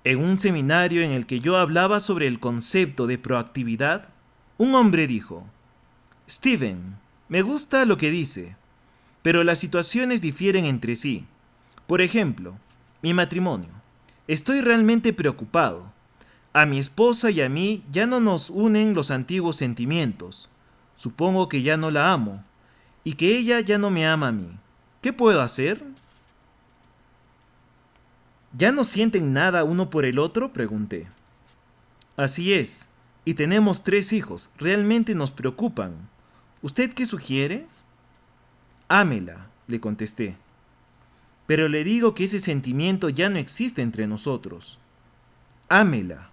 En un seminario en el que yo hablaba sobre el concepto de proactividad, un hombre dijo: Steven, me gusta lo que dice, pero las situaciones difieren entre sí. Por ejemplo, mi matrimonio. Estoy realmente preocupado. A mi esposa y a mí ya no nos unen los antiguos sentimientos. Supongo que ya no la amo, y que ella ya no me ama a mí. ¿Qué puedo hacer? ¿Ya no sienten nada uno por el otro?, pregunté. Así es, y tenemos 3 hijos. Realmente nos preocupan. ¿Usted qué sugiere? Ámela, le contesté. Pero le digo que ese sentimiento ya no existe entre nosotros. Ámela.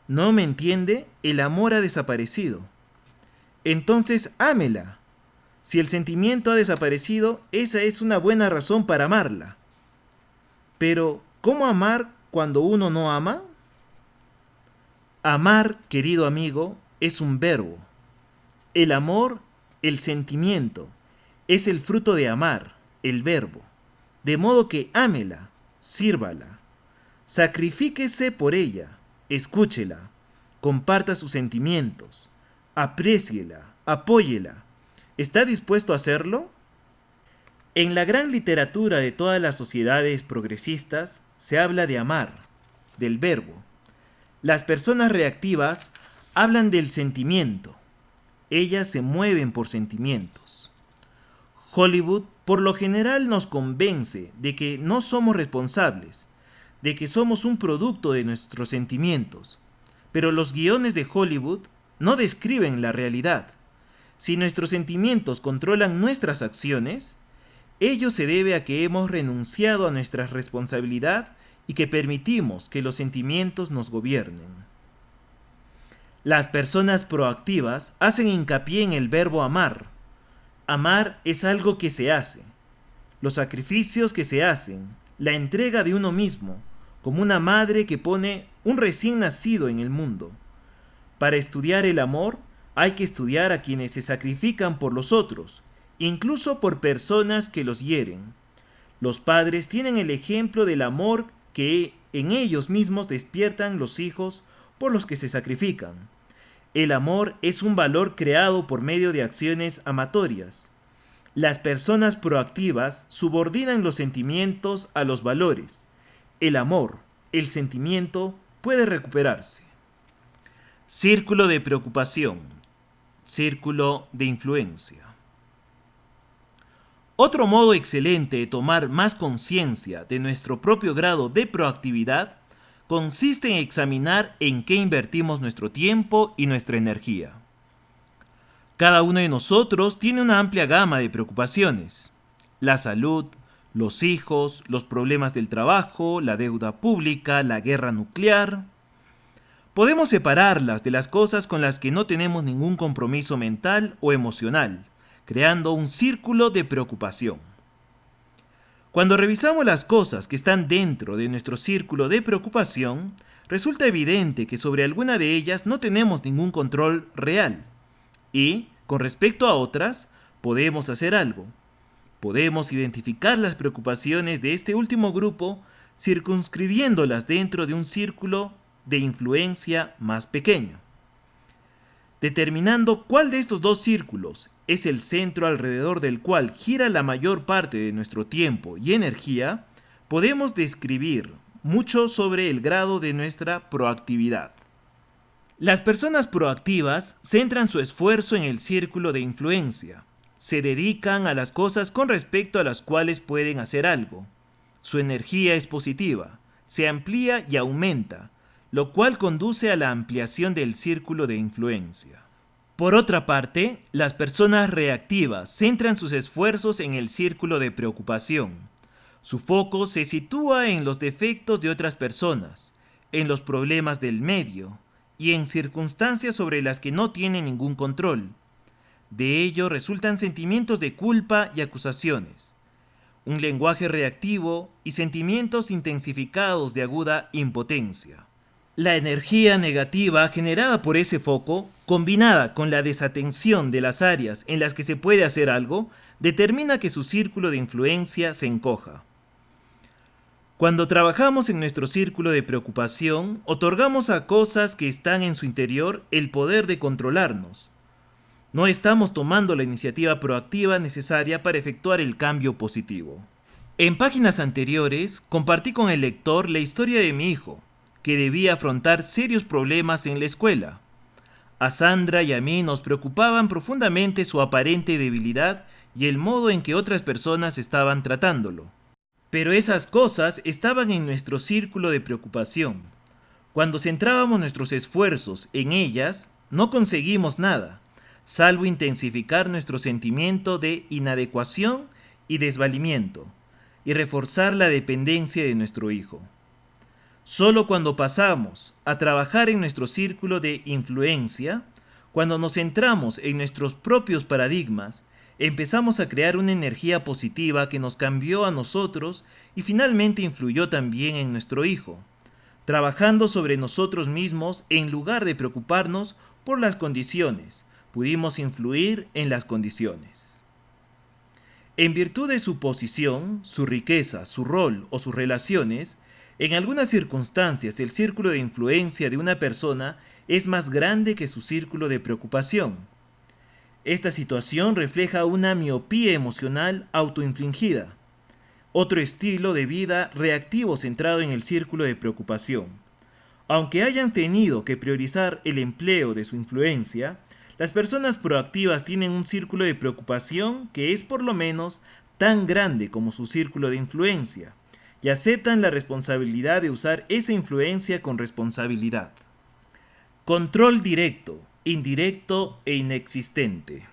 ¿No me entiende? El amor ha desaparecido. Entonces, ámela. Si el sentimiento ha desaparecido, esa es una buena razón para amarla. Pero, ¿cómo amar cuando uno no ama? Amar, querido amigo, es un verbo. El amor, el sentimiento, es el fruto de amar, el verbo. De modo que ámela, sírvala, sacrifíquese por ella, escúchela, comparta sus sentimientos, apréciela, apóyela. ¿Está dispuesto a hacerlo? En la gran literatura de todas las sociedades progresistas se habla de amar, del verbo. Las personas reactivas hablan del sentimiento. Ellas se mueven por sentimientos. Hollywood por lo general nos convence de que no somos responsables, de que somos un producto de nuestros sentimientos. Pero los guiones de Hollywood no describen la realidad. Si nuestros sentimientos controlan nuestras acciones, ello se debe a que hemos renunciado a nuestra responsabilidad y que permitimos que los sentimientos nos gobiernen. Las personas proactivas hacen hincapié en el verbo amar. Amar es algo que se hace. Los sacrificios que se hacen, la entrega de uno mismo, como una madre que pone un recién nacido en el mundo. Para estudiar el amor, hay que estudiar a quienes se sacrifican por los otros, incluso por personas que los hieren. Los padres tienen el ejemplo del amor que en ellos mismos despiertan los hijos por los que se sacrifican. El amor es un valor creado por medio de acciones amatorias. Las personas proactivas subordinan los sentimientos a los valores. El amor, el sentimiento, puede recuperarse. Círculo de preocupación. Círculo de influencia. Otro modo excelente de tomar más conciencia de nuestro propio grado de proactividad consiste en examinar en qué invertimos nuestro tiempo y nuestra energía. Cada uno de nosotros tiene una amplia gama de preocupaciones: la salud, los hijos, los problemas del trabajo, la deuda pública, la guerra nuclear. Podemos separarlas de las cosas con las que no tenemos ningún compromiso mental o emocional, creando un círculo de preocupación. Cuando revisamos las cosas que están dentro de nuestro círculo de preocupación, resulta evidente que sobre alguna de ellas no tenemos ningún control real. Y, con respecto a otras, podemos hacer algo. Podemos identificar las preocupaciones de este último grupo circunscribiéndolas dentro de un círculo de influencia más pequeño. Determinando cuál de estos dos círculos es el centro alrededor del cual gira la mayor parte de nuestro tiempo y energía, podemos describir mucho sobre el grado de nuestra proactividad. Las personas proactivas centran su esfuerzo en el círculo de influencia. Se dedican a las cosas con respecto a las cuales pueden hacer algo. Su energía es positiva, se amplía y aumenta, lo cual conduce a la ampliación del círculo de influencia. Por otra parte, las personas reactivas centran sus esfuerzos en el círculo de preocupación. Su foco se sitúa en los defectos de otras personas, en los problemas del medio y en circunstancias sobre las que no tienen ningún control. De ello resultan sentimientos de culpa y acusaciones, un lenguaje reactivo y sentimientos intensificados de aguda impotencia. La energía negativa generada por ese foco, combinada con la desatención de las áreas en las que se puede hacer algo, determina que su círculo de influencia se encoja. Cuando trabajamos en nuestro círculo de preocupación, otorgamos a cosas que están en su interior el poder de controlarnos. No estamos tomando la iniciativa proactiva necesaria para efectuar el cambio positivo. En páginas anteriores, compartí con el lector la historia de mi hijo, que debía afrontar serios problemas en la escuela. A Sandra y a mí nos preocupaban profundamente su aparente debilidad y el modo en que otras personas estaban tratándolo. Pero esas cosas estaban en nuestro círculo de preocupación. Cuando centrábamos nuestros esfuerzos en ellas, no conseguimos nada, salvo intensificar nuestro sentimiento de inadecuación y desvalimiento, y reforzar la dependencia de nuestro hijo. Solo cuando pasamos a trabajar en nuestro círculo de influencia, cuando nos centramos en nuestros propios paradigmas, empezamos a crear una energía positiva que nos cambió a nosotros y finalmente influyó también en nuestro hijo, trabajando sobre nosotros mismos en lugar de preocuparnos por las condiciones. Pudimos influir en las condiciones. En virtud de su posición, su riqueza, su rol o sus relaciones, en algunas circunstancias el círculo de influencia de una persona es más grande que su círculo de preocupación. Esta situación refleja una miopía emocional autoinfligida, otro estilo de vida reactivo centrado en el círculo de preocupación. Aunque hayan tenido que priorizar el empleo de su influencia, las personas proactivas tienen un círculo de preocupación que es por lo menos tan grande como su círculo de influencia, y aceptan la responsabilidad de usar esa influencia con responsabilidad. Control directo, indirecto e inexistente.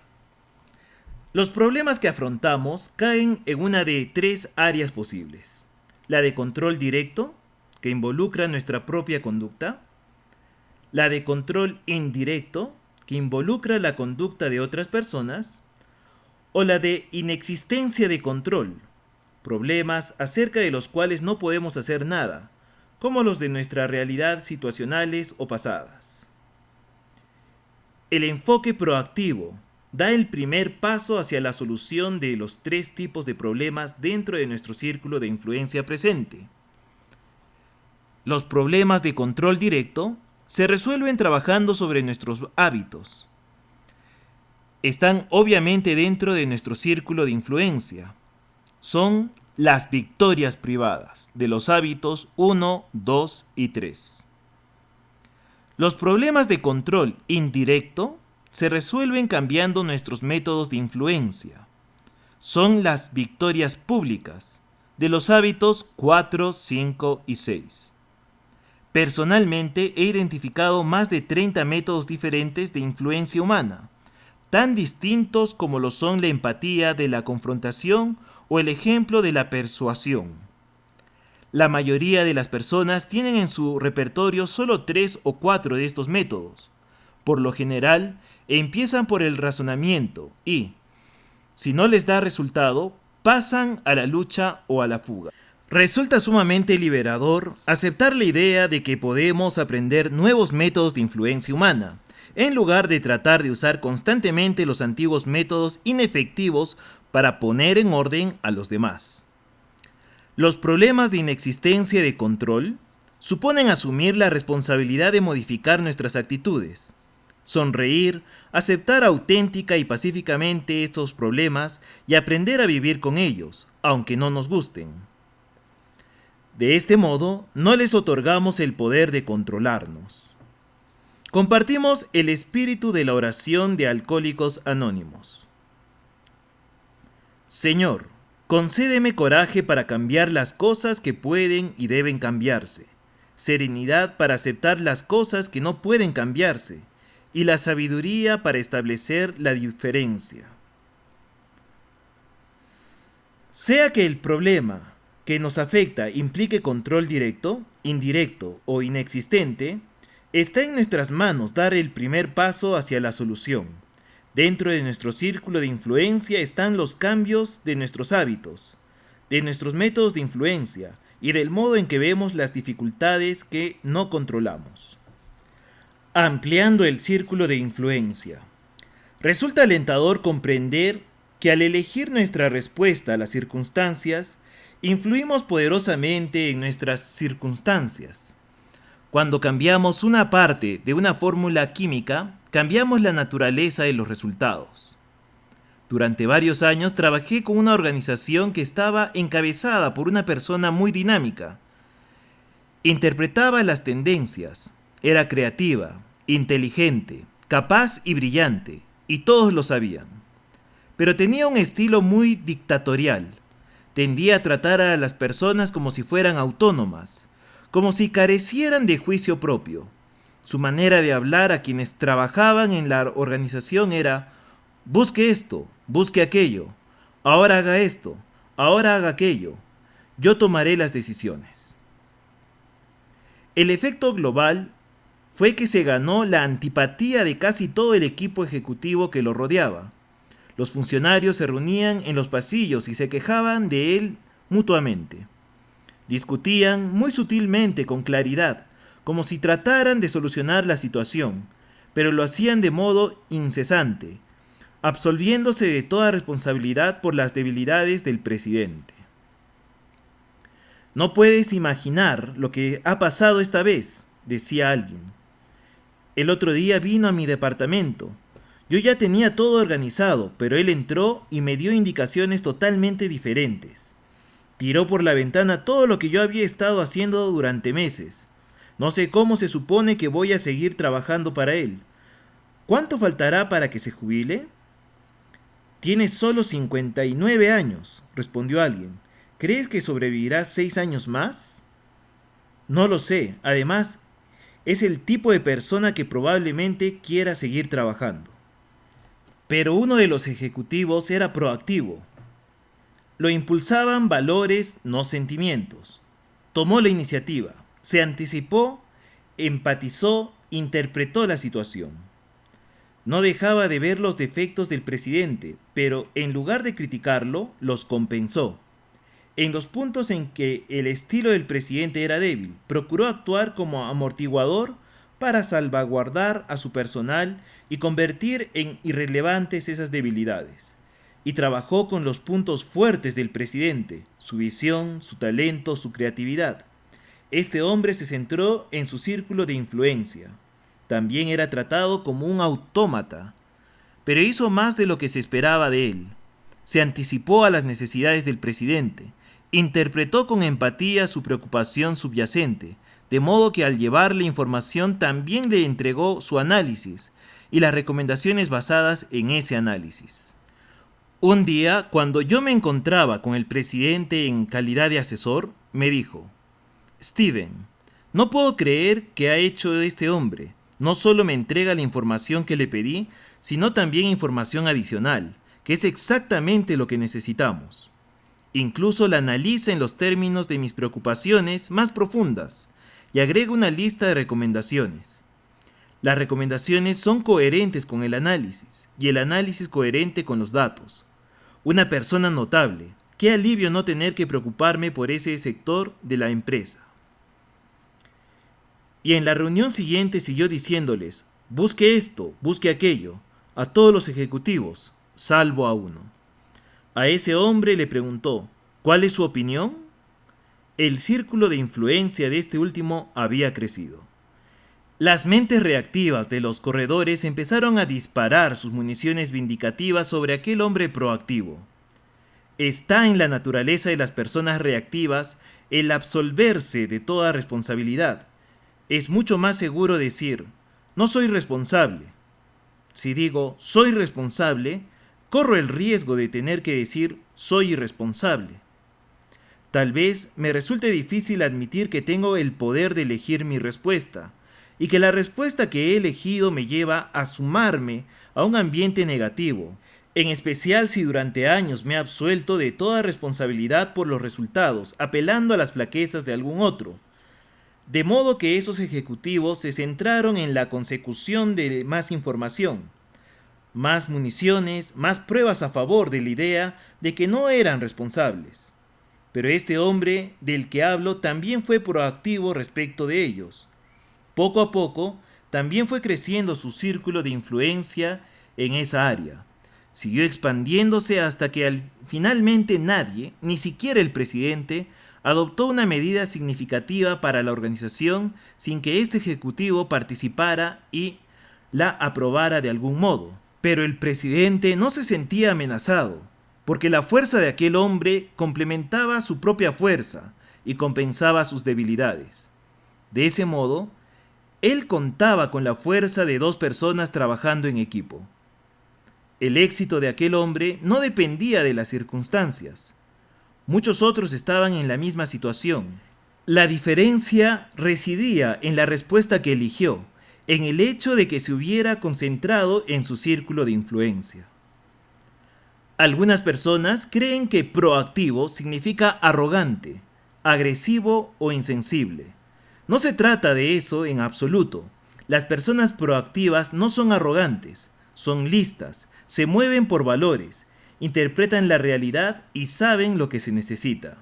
Los problemas que afrontamos caen en una de tres áreas posibles. La de control directo, que involucra nuestra propia conducta. La de control indirecto, que involucra la conducta de otras personas. O la de inexistencia de control, problemas acerca de los cuales no podemos hacer nada, como los de nuestra realidad situacionales o pasadas. El enfoque proactivo da el primer paso hacia la solución de los tres tipos de problemas dentro de nuestro círculo de influencia presente. Los problemas de control directo se resuelven trabajando sobre nuestros hábitos. Están obviamente dentro de nuestro círculo de influencia. Son las victorias privadas de los hábitos 1, 2 y 3. Los problemas de control indirecto se resuelven cambiando nuestros métodos de influencia. Son las victorias públicas de los hábitos 4, 5 y 6. Personalmente he identificado más de 30 métodos diferentes de influencia humana, tan distintos como lo son la empatía de la confrontación o el ejemplo de la persuasión. La mayoría de las personas tienen en su repertorio solo 3 o 4 de estos métodos. Por lo general, empiezan por el razonamiento y, Si no les da resultado, pasan a la lucha o a la fuga. Resulta sumamente liberador aceptar la idea de que podemos aprender nuevos métodos de influencia humana, en lugar de tratar de usar constantemente los antiguos métodos inefectivos para poner en orden a los demás. Los problemas de inexistencia de control suponen asumir la responsabilidad de modificar nuestras actitudes. Sonreír, aceptar auténtica y pacíficamente estos problemas y aprender a vivir con ellos, aunque no nos gusten. De este modo, no les otorgamos el poder de controlarnos. Compartimos el espíritu de la oración de Alcohólicos Anónimos. Señor, concédeme coraje para cambiar las cosas que pueden y deben cambiarse, serenidad para aceptar las cosas que no pueden cambiarse, y la sabiduría para establecer la diferencia. Sea que el problema que nos afecta implique control directo, indirecto o inexistente, está en nuestras manos dar el primer paso hacia la solución. Dentro de nuestro círculo de influencia están los cambios de nuestros hábitos, de nuestros métodos de influencia y del modo en que vemos las dificultades que no controlamos. Ampliando el círculo de influencia. Resulta alentador comprender que al elegir nuestra respuesta a las circunstancias, influimos poderosamente en nuestras circunstancias. Cuando cambiamos una parte de una fórmula química, cambiamos la naturaleza de los resultados. Durante varios años trabajé con una organización que estaba encabezada por una persona muy dinámica. Interpretaba las tendencias, era creativa, inteligente, capaz y brillante, y todos lo sabían. Pero tenía un estilo muy dictatorial. Tendía a tratar a las personas como si fueran autónomas, como si carecieran de juicio propio. Su manera de hablar a quienes trabajaban en la organización era: busque esto, busque aquello, ahora haga esto, ahora haga aquello, yo tomaré las decisiones. El efecto global fue que se ganó la antipatía de casi todo el equipo ejecutivo que lo rodeaba. Los funcionarios se reunían en los pasillos y se quejaban de él mutuamente. Discutían muy sutilmente, con claridad, como si trataran de solucionar la situación, pero lo hacían de modo incesante, absolviéndose de toda responsabilidad por las debilidades del presidente. No puedes imaginar lo que ha pasado esta vez, decía alguien. El otro día vino a mi departamento. Yo ya tenía todo organizado, pero él entró y me dio indicaciones totalmente diferentes. Tiró por la ventana todo lo que yo había estado haciendo durante meses. No sé cómo se supone que voy a seguir trabajando para él. ¿Cuánto faltará para que se jubile? Tiene solo 59 años, respondió alguien. ¿Crees que sobrevivirá 6 años más? No lo sé. Además, es el tipo de persona que probablemente quiera seguir trabajando. Pero uno de los ejecutivos era proactivo. Lo impulsaban valores, no sentimientos. Tomó la iniciativa, se anticipó, empatizó, interpretó la situación. No dejaba de ver los defectos del presidente, pero en lugar de criticarlo, los compensó. En los puntos en que el estilo del presidente era débil, procuró actuar como amortiguador para salvaguardar a su personal y convertir en irrelevantes esas debilidades. Y trabajó con los puntos fuertes del presidente, su visión, su talento, su creatividad. Este hombre se centró en su círculo de influencia. También era tratado como un autómata, pero hizo más de lo que se esperaba de él. Se anticipó a las necesidades del presidente, interpretó con empatía su preocupación subyacente, de modo que al llevarle información también le entregó su análisis y las recomendaciones basadas en ese análisis. Un día, cuando yo me encontraba con el presidente en calidad de asesor, me dijo: Steven, no puedo creer que ha hecho este hombre. No solo me entrega la información que le pedí, sino también información adicional, que es exactamente lo que necesitamos. Incluso la analiza en los términos de mis preocupaciones más profundas y agrega una lista de recomendaciones. Las recomendaciones son coherentes con el análisis y el análisis coherente con los datos. Una persona notable. Qué alivio no tener que preocuparme por ese sector de la empresa. Y en la reunión siguiente siguió diciéndoles, busque esto, busque aquello, a todos los ejecutivos, salvo a uno. A ese hombre le preguntó, ¿cuál es su opinión? El círculo de influencia de este último había crecido. Las mentes reactivas de los corredores empezaron a disparar sus municiones vindicativas sobre aquel hombre proactivo. Está en la naturaleza de las personas reactivas el absolverse de toda responsabilidad. Es mucho más seguro decir, no soy responsable. Si digo, soy responsable, corro el riesgo de tener que decir, soy irresponsable. Tal vez me resulte difícil admitir que tengo el poder de elegir mi respuesta, y que la respuesta que he elegido me lleva a sumarme a un ambiente negativo, en especial si durante años me he absuelto de toda responsabilidad por los resultados, apelando a las flaquezas de algún otro. De modo que esos ejecutivos se centraron en la consecución de más información, más municiones, más pruebas a favor de la idea de que no eran responsables. Pero este hombre del que hablo también fue proactivo respecto de ellos. Poco a poco, también fue creciendo su círculo de influencia en esa área. Siguió expandiéndose hasta que finalmente nadie, ni siquiera el presidente, adoptó una medida significativa para la organización sin que este ejecutivo participara y la aprobara de algún modo. Pero el presidente no se sentía amenazado, porque la fuerza de aquel hombre complementaba su propia fuerza y compensaba sus debilidades. De ese modo, él contaba con la fuerza de dos personas trabajando en equipo. El éxito de aquel hombre no dependía de las circunstancias. Muchos otros estaban en la misma situación. La diferencia residía en la respuesta que eligió, en el hecho de que se hubiera concentrado en su círculo de influencia. Algunas personas creen que proactivo significa arrogante, agresivo o insensible. No se trata de eso en absoluto. Las personas proactivas no son arrogantes, son listas, se mueven por valores, interpretan la realidad y saben lo que se necesita.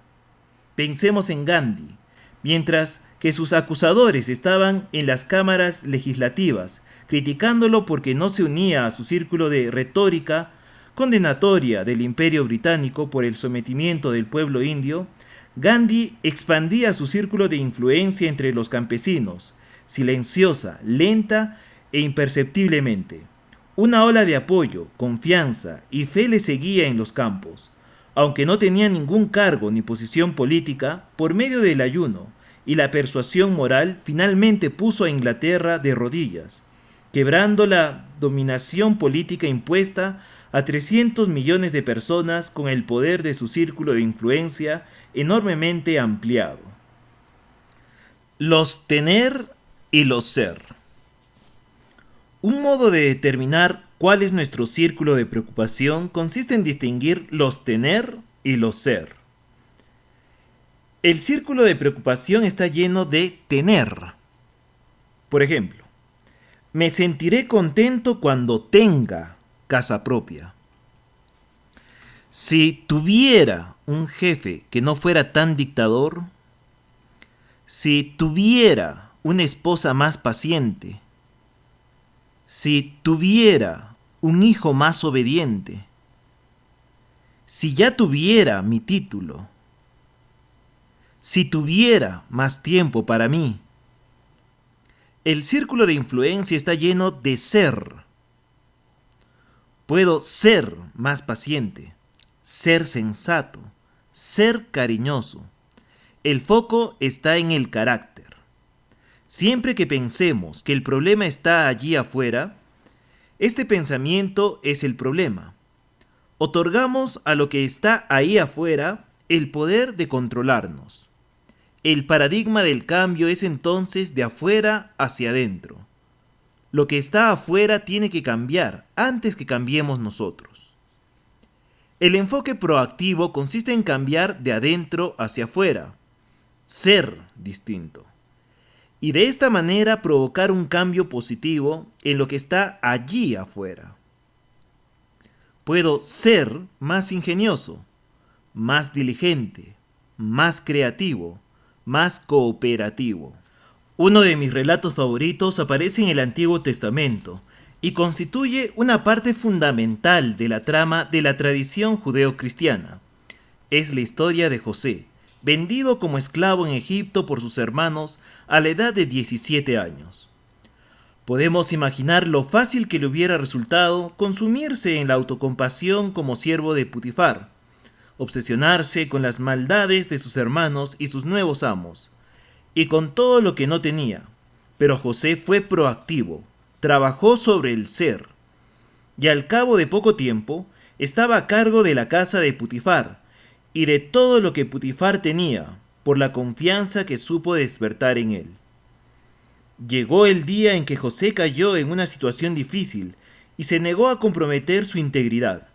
Pensemos en Gandhi. Mientras que sus acusadores estaban en las cámaras legislativas, criticándolo porque no se unía a su círculo de retórica condenatoria del Imperio Británico por el sometimiento del pueblo indio, Gandhi expandía su círculo de influencia entre los campesinos, silenciosa, lenta e imperceptiblemente. Una ola de apoyo, confianza y fe le seguía en los campos. Aunque no tenía ningún cargo ni posición política, por medio del ayuno y la persuasión moral finalmente puso a Inglaterra de rodillas, quebrando la dominación política impuesta a 300 millones de personas con el poder de su círculo de influencia enormemente ampliado. Los tener y los ser. Un modo de determinar cuál es nuestro círculo de preocupación consiste en distinguir los tener y los ser. El círculo de preocupación está lleno de tener. Por ejemplo, me sentiré contento cuando tenga casa propia. Si tuviera un jefe que no fuera tan dictador, si tuviera una esposa más paciente, si tuviera un hijo más obediente, si ya tuviera mi título, si tuviera más tiempo para mí. El círculo de influencia está lleno de ser. Puedo ser más paciente, ser sensato, ser cariñoso. El foco está en el carácter. Siempre que pensemos que el problema está allí afuera, este pensamiento es el problema. Otorgamos a lo que está ahí afuera el poder de controlarnos. El paradigma del cambio es entonces de afuera hacia adentro. Lo que está afuera tiene que cambiar antes que cambiemos nosotros. El enfoque proactivo consiste en cambiar de adentro hacia afuera, ser distinto. Y de esta manera provocar un cambio positivo en lo que está allí afuera. Puedo ser más ingenioso, más diligente, más creativo, más cooperativo. Uno de mis relatos favoritos aparece en el Antiguo Testamento y constituye una parte fundamental de la trama de la tradición judeo-cristiana. Es la historia de José, vendido como esclavo en Egipto por sus hermanos a la edad de 17 años. Podemos imaginar lo fácil que le hubiera resultado consumirse en la autocompasión como siervo de Putifar, obsesionarse con las maldades de sus hermanos y sus nuevos amos, y con todo lo que no tenía. Pero José fue proactivo, trabajó sobre el ser, y al cabo de poco tiempo estaba a cargo de la casa de Putifar y de todo lo que Putifar tenía, por la confianza que supo despertar en él. Llegó el día en que José cayó en una situación difícil y se negó a comprometer su integridad.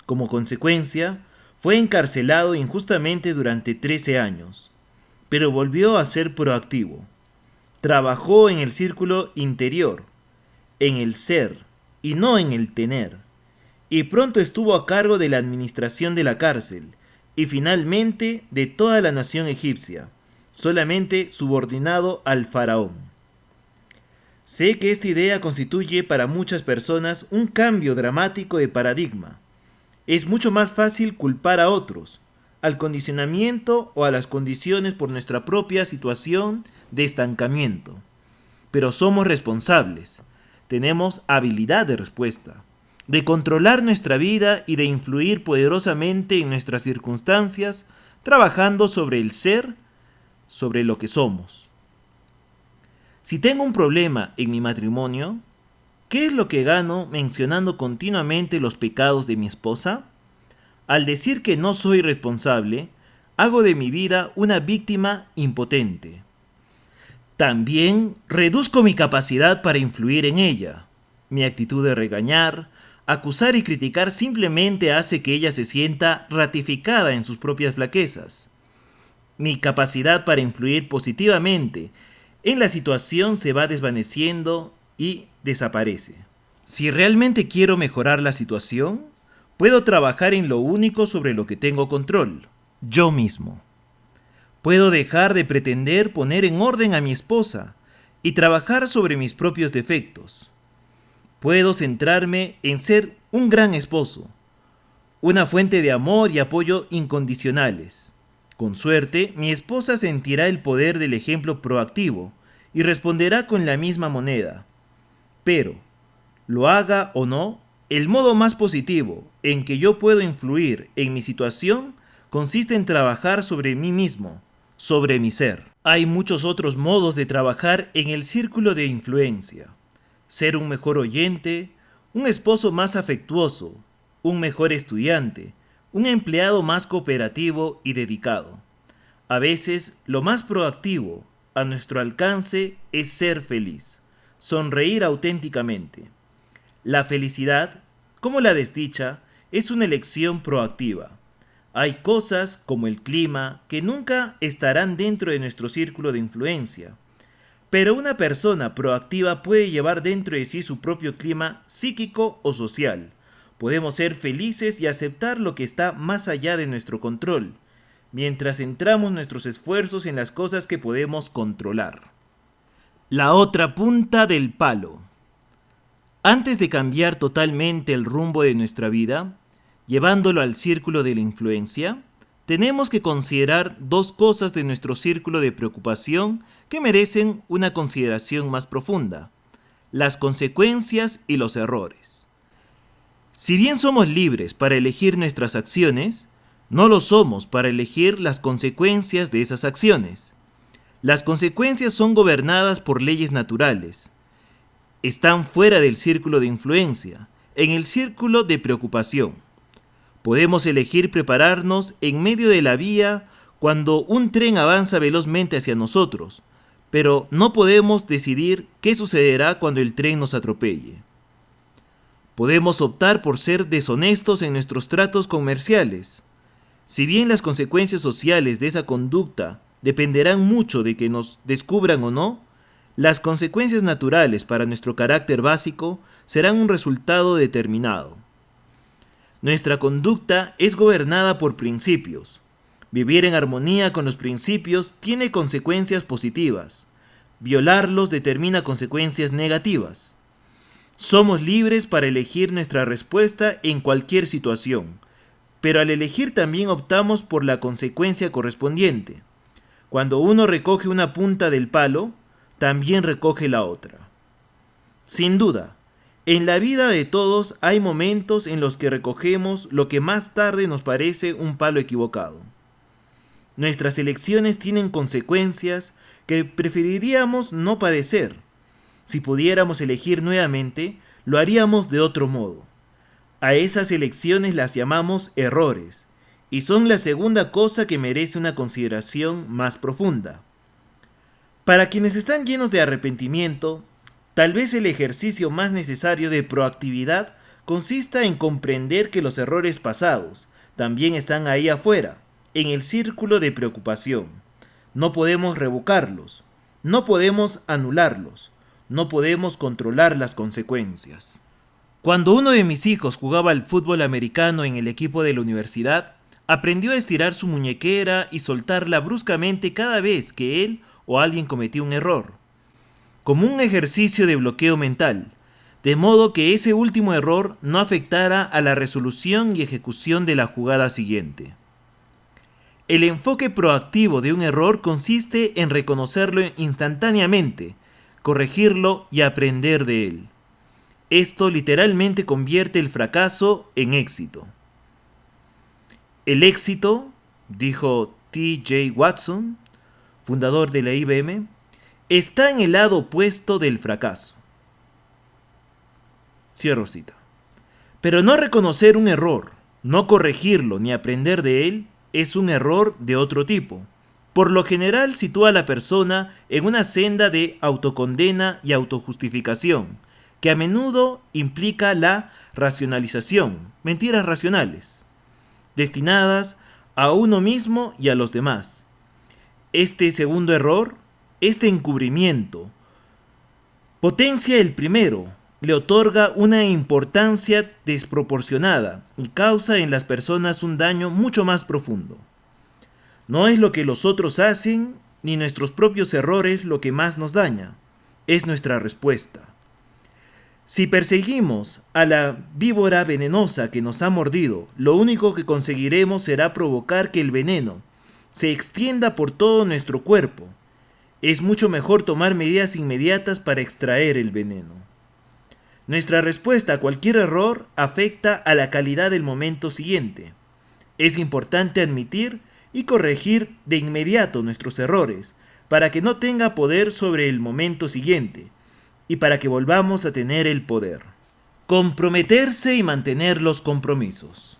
Como consecuencia, fue encarcelado injustamente durante 13 años, pero volvió a ser proactivo. Trabajó en el círculo interior, en el ser y no en el tener, y pronto estuvo a cargo de la administración de la cárcel y finalmente de toda la nación egipcia, solamente subordinado al faraón. Sé que esta idea constituye para muchas personas un cambio dramático de paradigma. Es mucho más fácil culpar a otros, al condicionamiento o a las condiciones por nuestra propia situación de estancamiento. Pero somos responsables, tenemos habilidad de respuesta, de controlar nuestra vida y de influir poderosamente en nuestras circunstancias, trabajando sobre el ser, sobre lo que somos. Si tengo un problema en mi matrimonio, ¿qué es lo que gano mencionando continuamente los pecados de mi esposa? Al decir que no soy responsable, hago de mi vida una víctima impotente. También reduzco mi capacidad para influir en ella. Mi actitud de regañar, acusar y criticar simplemente hace que ella se sienta ratificada en sus propias flaquezas. Mi capacidad para influir positivamente en la situación se va desvaneciendo y desaparece. Si realmente quiero mejorar la situación, puedo trabajar en lo único sobre lo que tengo control, yo mismo. Puedo dejar de pretender poner en orden a mi esposa y trabajar sobre mis propios defectos. Puedo centrarme en ser un gran esposo, una fuente de amor y apoyo incondicionales. Con suerte, mi esposa sentirá el poder del ejemplo proactivo y responderá con la misma moneda. Pero, lo haga o no, el modo más positivo en que yo puedo influir en mi situación consiste en trabajar sobre mí mismo, sobre mi ser. Hay muchos otros modos de trabajar en el círculo de influencia. Ser un mejor oyente, un esposo más afectuoso, un mejor estudiante, un empleado más cooperativo y dedicado. A veces, lo más proactivo a nuestro alcance es ser feliz, sonreír auténticamente. La felicidad, como la desdicha, es una elección proactiva. Hay cosas, como el clima, que nunca estarán dentro de nuestro círculo de influencia. Pero una persona proactiva puede llevar dentro de sí su propio clima psíquico o social. Podemos ser felices y aceptar lo que está más allá de nuestro control, mientras centramos nuestros esfuerzos en las cosas que podemos controlar. La otra punta del palo. Antes de cambiar totalmente el rumbo de nuestra vida, llevándolo al círculo de la influencia, tenemos que considerar dos cosas de nuestro círculo de preocupación que merecen una consideración más profunda: las consecuencias y los errores. Si bien somos libres para elegir nuestras acciones, no lo somos para elegir las consecuencias de esas acciones. Las consecuencias son gobernadas por leyes naturales. Están fuera del círculo de influencia, en el círculo de preocupación. Podemos elegir prepararnos en medio de la vía cuando un tren avanza velozmente hacia nosotros, pero no podemos decidir qué sucederá cuando el tren nos atropelle. Podemos optar por ser deshonestos en nuestros tratos comerciales. Si bien las consecuencias sociales de esa conducta dependerán mucho de que nos descubran o no, las consecuencias naturales para nuestro carácter básico serán un resultado determinado. Nuestra conducta es gobernada por principios. Vivir en armonía con los principios tiene consecuencias positivas. Violarlos determina consecuencias negativas. Somos libres para elegir nuestra respuesta en cualquier situación, pero al elegir también optamos por la consecuencia correspondiente. Cuando uno recoge una punta del palo, también recoge la otra. Sin duda, en la vida de todos hay momentos en los que recogemos lo que más tarde nos parece un palo equivocado. Nuestras elecciones tienen consecuencias que preferiríamos no padecer. Si pudiéramos elegir nuevamente, lo haríamos de otro modo. A esas elecciones las llamamos errores, y son la segunda cosa que merece una consideración más profunda. Para quienes están llenos de arrepentimiento, tal vez el ejercicio más necesario de proactividad consista en comprender que los errores pasados también están ahí afuera, en el círculo de preocupación. No podemos revocarlos, no podemos anularlos, no podemos controlar las consecuencias. Cuando uno de mis hijos jugaba al fútbol americano en el equipo de la universidad, aprendió a estirar su muñequera y soltarla bruscamente cada vez que él o alguien cometía un error, como un ejercicio de bloqueo mental, de modo que ese último error no afectara a la resolución y ejecución de la jugada siguiente. El enfoque proactivo de un error consiste en reconocerlo instantáneamente, corregirlo y aprender de él. Esto literalmente convierte el fracaso en éxito. El éxito, dijo T.J. Watson, fundador de la IBM, está en el lado opuesto del fracaso. Cierro cita. Pero no reconocer un error, no corregirlo ni aprender de él, es un error de otro tipo. Por lo general sitúa a la persona en una senda de autocondena y autojustificación, que a menudo implica la racionalización, mentiras racionales, destinadas a uno mismo y a los demás. Este segundo error, este encubrimiento, potencia el primero, le otorga una importancia desproporcionada y causa en las personas un daño mucho más profundo. No es lo que los otros hacen, ni nuestros propios errores lo que más nos daña, es nuestra respuesta. Si perseguimos a la víbora venenosa que nos ha mordido, lo único que conseguiremos será provocar que el veneno se extienda por todo nuestro cuerpo. Es mucho mejor tomar medidas inmediatas para extraer el veneno. Nuestra respuesta a cualquier error afecta a la calidad del momento siguiente. Es importante admitir y corregir de inmediato nuestros errores para que no tenga poder sobre el momento siguiente y para que volvamos a tener el poder. Comprometerse y mantener los compromisos.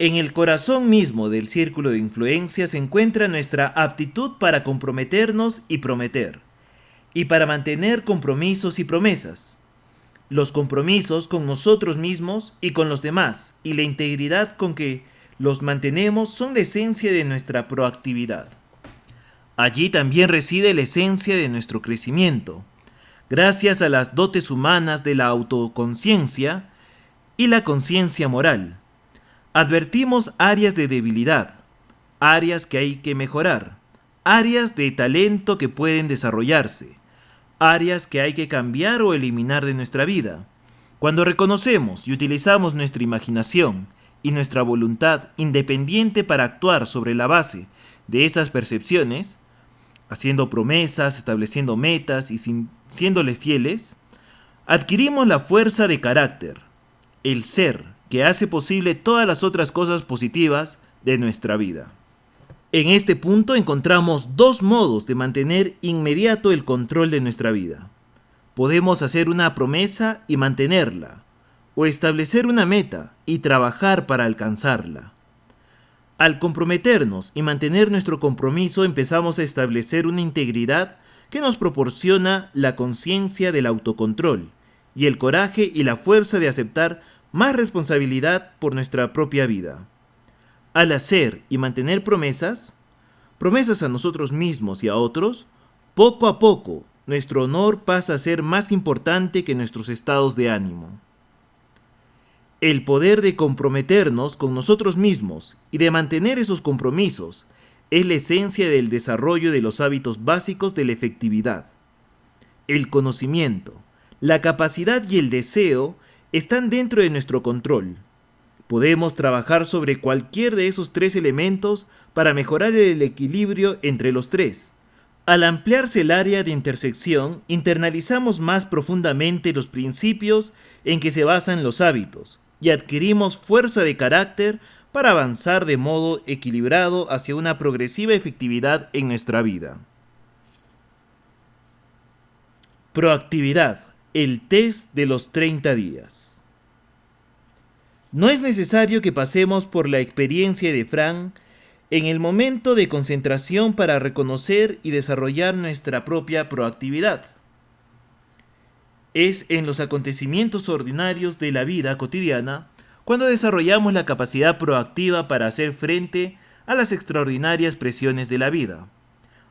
En el corazón mismo del círculo de influencia se encuentra nuestra aptitud para comprometernos y prometer, y para mantener compromisos y promesas. Los compromisos con nosotros mismos y con los demás, y la integridad con que los mantenemos son la esencia de nuestra proactividad. Allí también reside la esencia de nuestro crecimiento, gracias a las dotes humanas de la autoconciencia y la conciencia moral. Advertimos áreas de debilidad, áreas que hay que mejorar, áreas de talento que pueden desarrollarse, áreas que hay que cambiar o eliminar de nuestra vida. Cuando reconocemos y utilizamos nuestra imaginación y nuestra voluntad independiente para actuar sobre la base de esas percepciones, haciendo promesas, estableciendo metas y siéndole fieles, adquirimos la fuerza de carácter, el ser que hace posible todas las otras cosas positivas de nuestra vida. En este punto encontramos dos modos de mantener inmediato el control de nuestra vida. Podemos hacer una promesa y mantenerla, o establecer una meta y trabajar para alcanzarla. Al comprometernos y mantener nuestro compromiso, empezamos a establecer una integridad que nos proporciona la conciencia del autocontrol y el coraje y la fuerza de aceptar más responsabilidad por nuestra propia vida. Al hacer y mantener promesas a nosotros mismos y a otros, poco a poco nuestro honor pasa a ser más importante que nuestros estados de ánimo. El poder de comprometernos con nosotros mismos y de mantener esos compromisos es la esencia del desarrollo de los hábitos básicos de la efectividad. El conocimiento, la capacidad y el deseo están dentro de nuestro control. Podemos trabajar sobre cualquier de esos tres elementos para mejorar el equilibrio entre los tres. Al ampliarse el área de intersección, internalizamos más profundamente los principios en que se basan los hábitos y adquirimos fuerza de carácter para avanzar de modo equilibrado hacia una progresiva efectividad en nuestra vida. Proactividad, el test de los 30 días. No es necesario que pasemos por la experiencia de Fran en el momento de concentración para reconocer y desarrollar nuestra propia proactividad. Es en los acontecimientos ordinarios de la vida cotidiana cuando desarrollamos la capacidad proactiva para hacer frente a las extraordinarias presiones de la vida.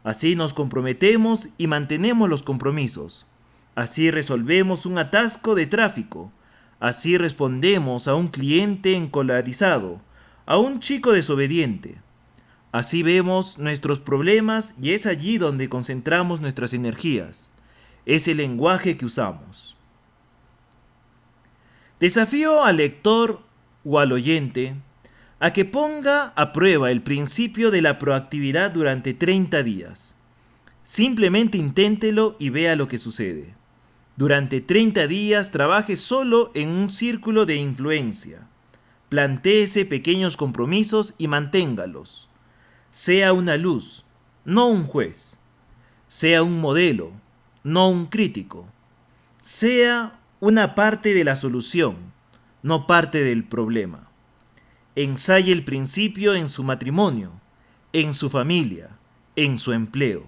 Así nos comprometemos y mantenemos los compromisos. Así resolvemos un atasco de tráfico. Así respondemos a un cliente encolarizado, a un chico desobediente. Así vemos nuestros problemas y es allí donde concentramos nuestras energías. Es el lenguaje que usamos. Desafío al lector o al oyente a que ponga a prueba el principio de la proactividad durante 30 días. Simplemente inténtelo y vea lo que sucede. Durante 30 días trabaje solo en un círculo de influencia. Plantéese pequeños compromisos y manténgalos. Sea una luz, no un juez. Sea un modelo, no un crítico. Sea una parte de la solución, no parte del problema. Ensaye el principio en su matrimonio, en su familia, en su empleo.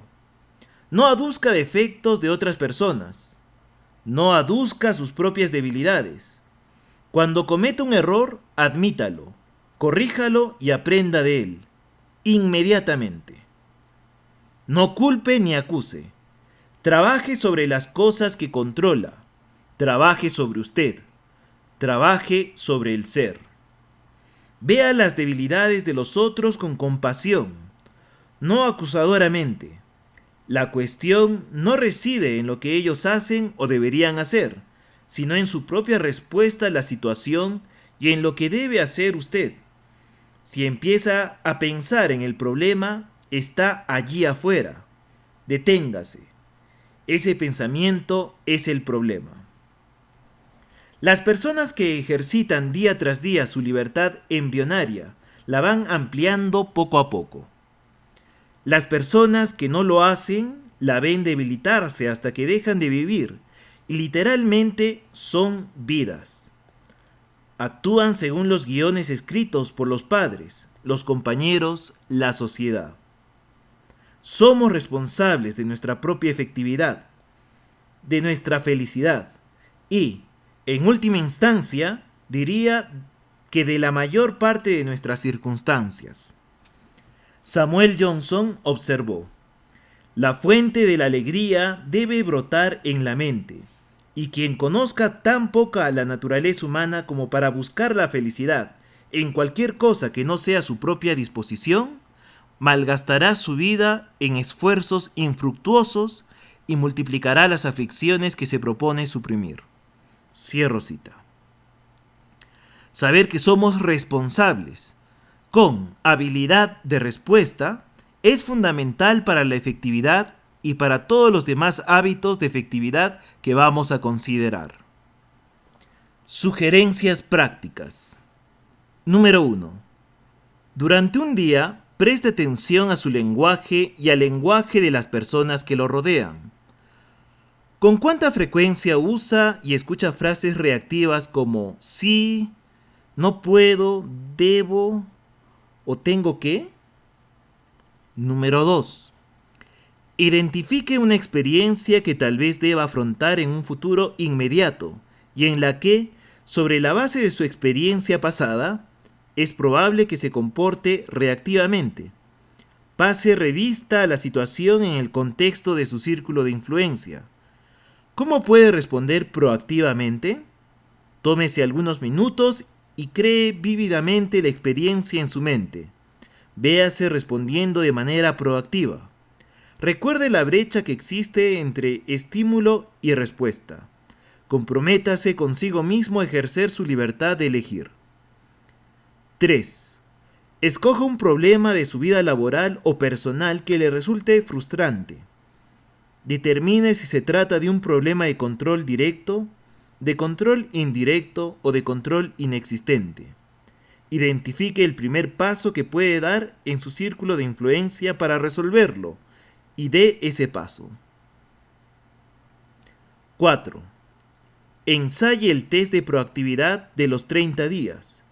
No aduzca defectos de otras personas. No aduzca sus propias debilidades. Cuando cometa un error, admítalo, corríjalo y aprenda de él, inmediatamente. No culpe ni acuse. Trabaje sobre las cosas que controla. Trabaje sobre usted. Trabaje sobre el ser. Vea las debilidades de los otros con compasión, no acusadoramente. La cuestión no reside en lo que ellos hacen o deberían hacer, sino en su propia respuesta a la situación y en lo que debe hacer usted. Si empieza a pensar en el problema, está allí afuera. Deténgase. Ese pensamiento es el problema. Las personas que ejercitan día tras día su libertad embrionaria la van ampliando poco a poco. Las personas que no lo hacen la ven debilitarse hasta que dejan de vivir y literalmente son vidas. Actúan según los guiones escritos por los padres, los compañeros, la sociedad. Somos responsables de nuestra propia efectividad, de nuestra felicidad y, en última instancia, diría que de la mayor parte de nuestras circunstancias. Samuel Johnson observó: la fuente de la alegría debe brotar en la mente, y quien conozca tan poca a la naturaleza humana como para buscar la felicidad en cualquier cosa que no sea su propia disposición, malgastará su vida en esfuerzos infructuosos y multiplicará las aflicciones que se propone suprimir. Cierro cita. Saber que somos responsables, con habilidad de respuesta, es fundamental para la efectividad y para todos los demás hábitos de efectividad que vamos a considerar. Sugerencias prácticas. Número 1. Durante un día, preste atención a su lenguaje y al lenguaje de las personas que lo rodean. ¿Con cuánta frecuencia usa y escucha frases reactivas como sí, no puedo, debo o tengo que? Número 2. Identifique una experiencia que tal vez deba afrontar en un futuro inmediato y en la que, sobre la base de su experiencia pasada, es probable que se comporte reactivamente. Pase revista a la situación en el contexto de su círculo de influencia. ¿Cómo puede responder proactivamente? Tómese algunos minutos y cree vívidamente la experiencia en su mente. Véase respondiendo de manera proactiva. Recuerde la brecha que existe entre estímulo y respuesta. Comprométase consigo mismo a ejercer su libertad de elegir. 3. Escoja un problema de su vida laboral o personal que le resulte frustrante. Determine si se trata de un problema de control directo, de control indirecto o de control inexistente. Identifique el primer paso que puede dar en su círculo de influencia para resolverlo y dé ese paso. 4. Ensaye el test de proactividad de los 30 días.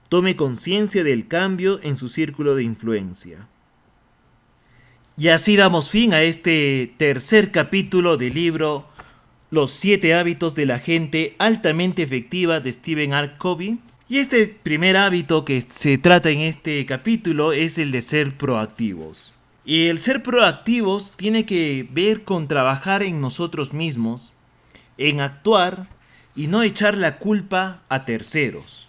Tome conciencia del cambio en su círculo de influencia. Y así damos fin a este tercer capítulo del libro Los 7 hábitos de la gente altamente efectiva de Stephen R. Covey. Y este primer hábito que se trata en este capítulo es el de ser proactivos. Y el ser proactivos tiene que ver con trabajar en nosotros mismos, en actuar y no echar la culpa a terceros.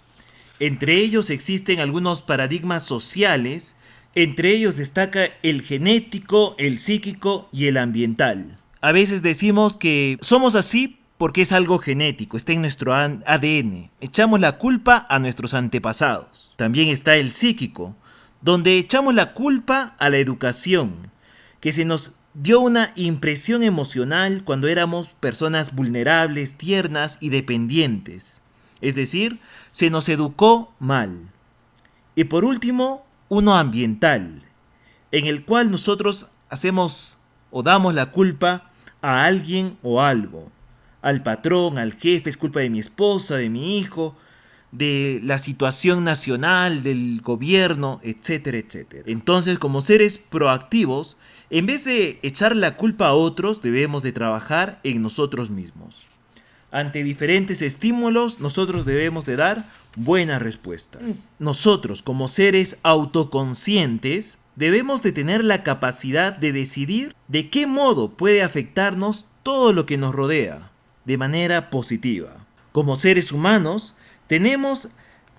Entre ellos existen algunos paradigmas sociales, entre ellos destaca el genético, el psíquico y el ambiental. A veces decimos que somos así porque es algo genético, está en nuestro ADN. Echamos la culpa a nuestros antepasados. También está el psíquico, donde echamos la culpa a la educación, que se nos dio una impresión emocional cuando éramos personas vulnerables, tiernas y dependientes. Es decir, se nos educó mal. Y por último, uno ambiental, en el cual nosotros hacemos o damos la culpa a alguien o algo. Al patrón, al jefe, es culpa de mi esposa, de mi hijo, de la situación nacional, del gobierno, etcétera, etcétera. Entonces, como seres proactivos, en vez de echar la culpa a otros, debemos de trabajar en nosotros mismos. Ante diferentes estímulos, nosotros debemos de dar buenas respuestas. Nosotros, como seres autoconscientes, debemos de tener la capacidad de decidir de qué modo puede afectarnos todo lo que nos rodea, de manera positiva. Como seres humanos, tenemos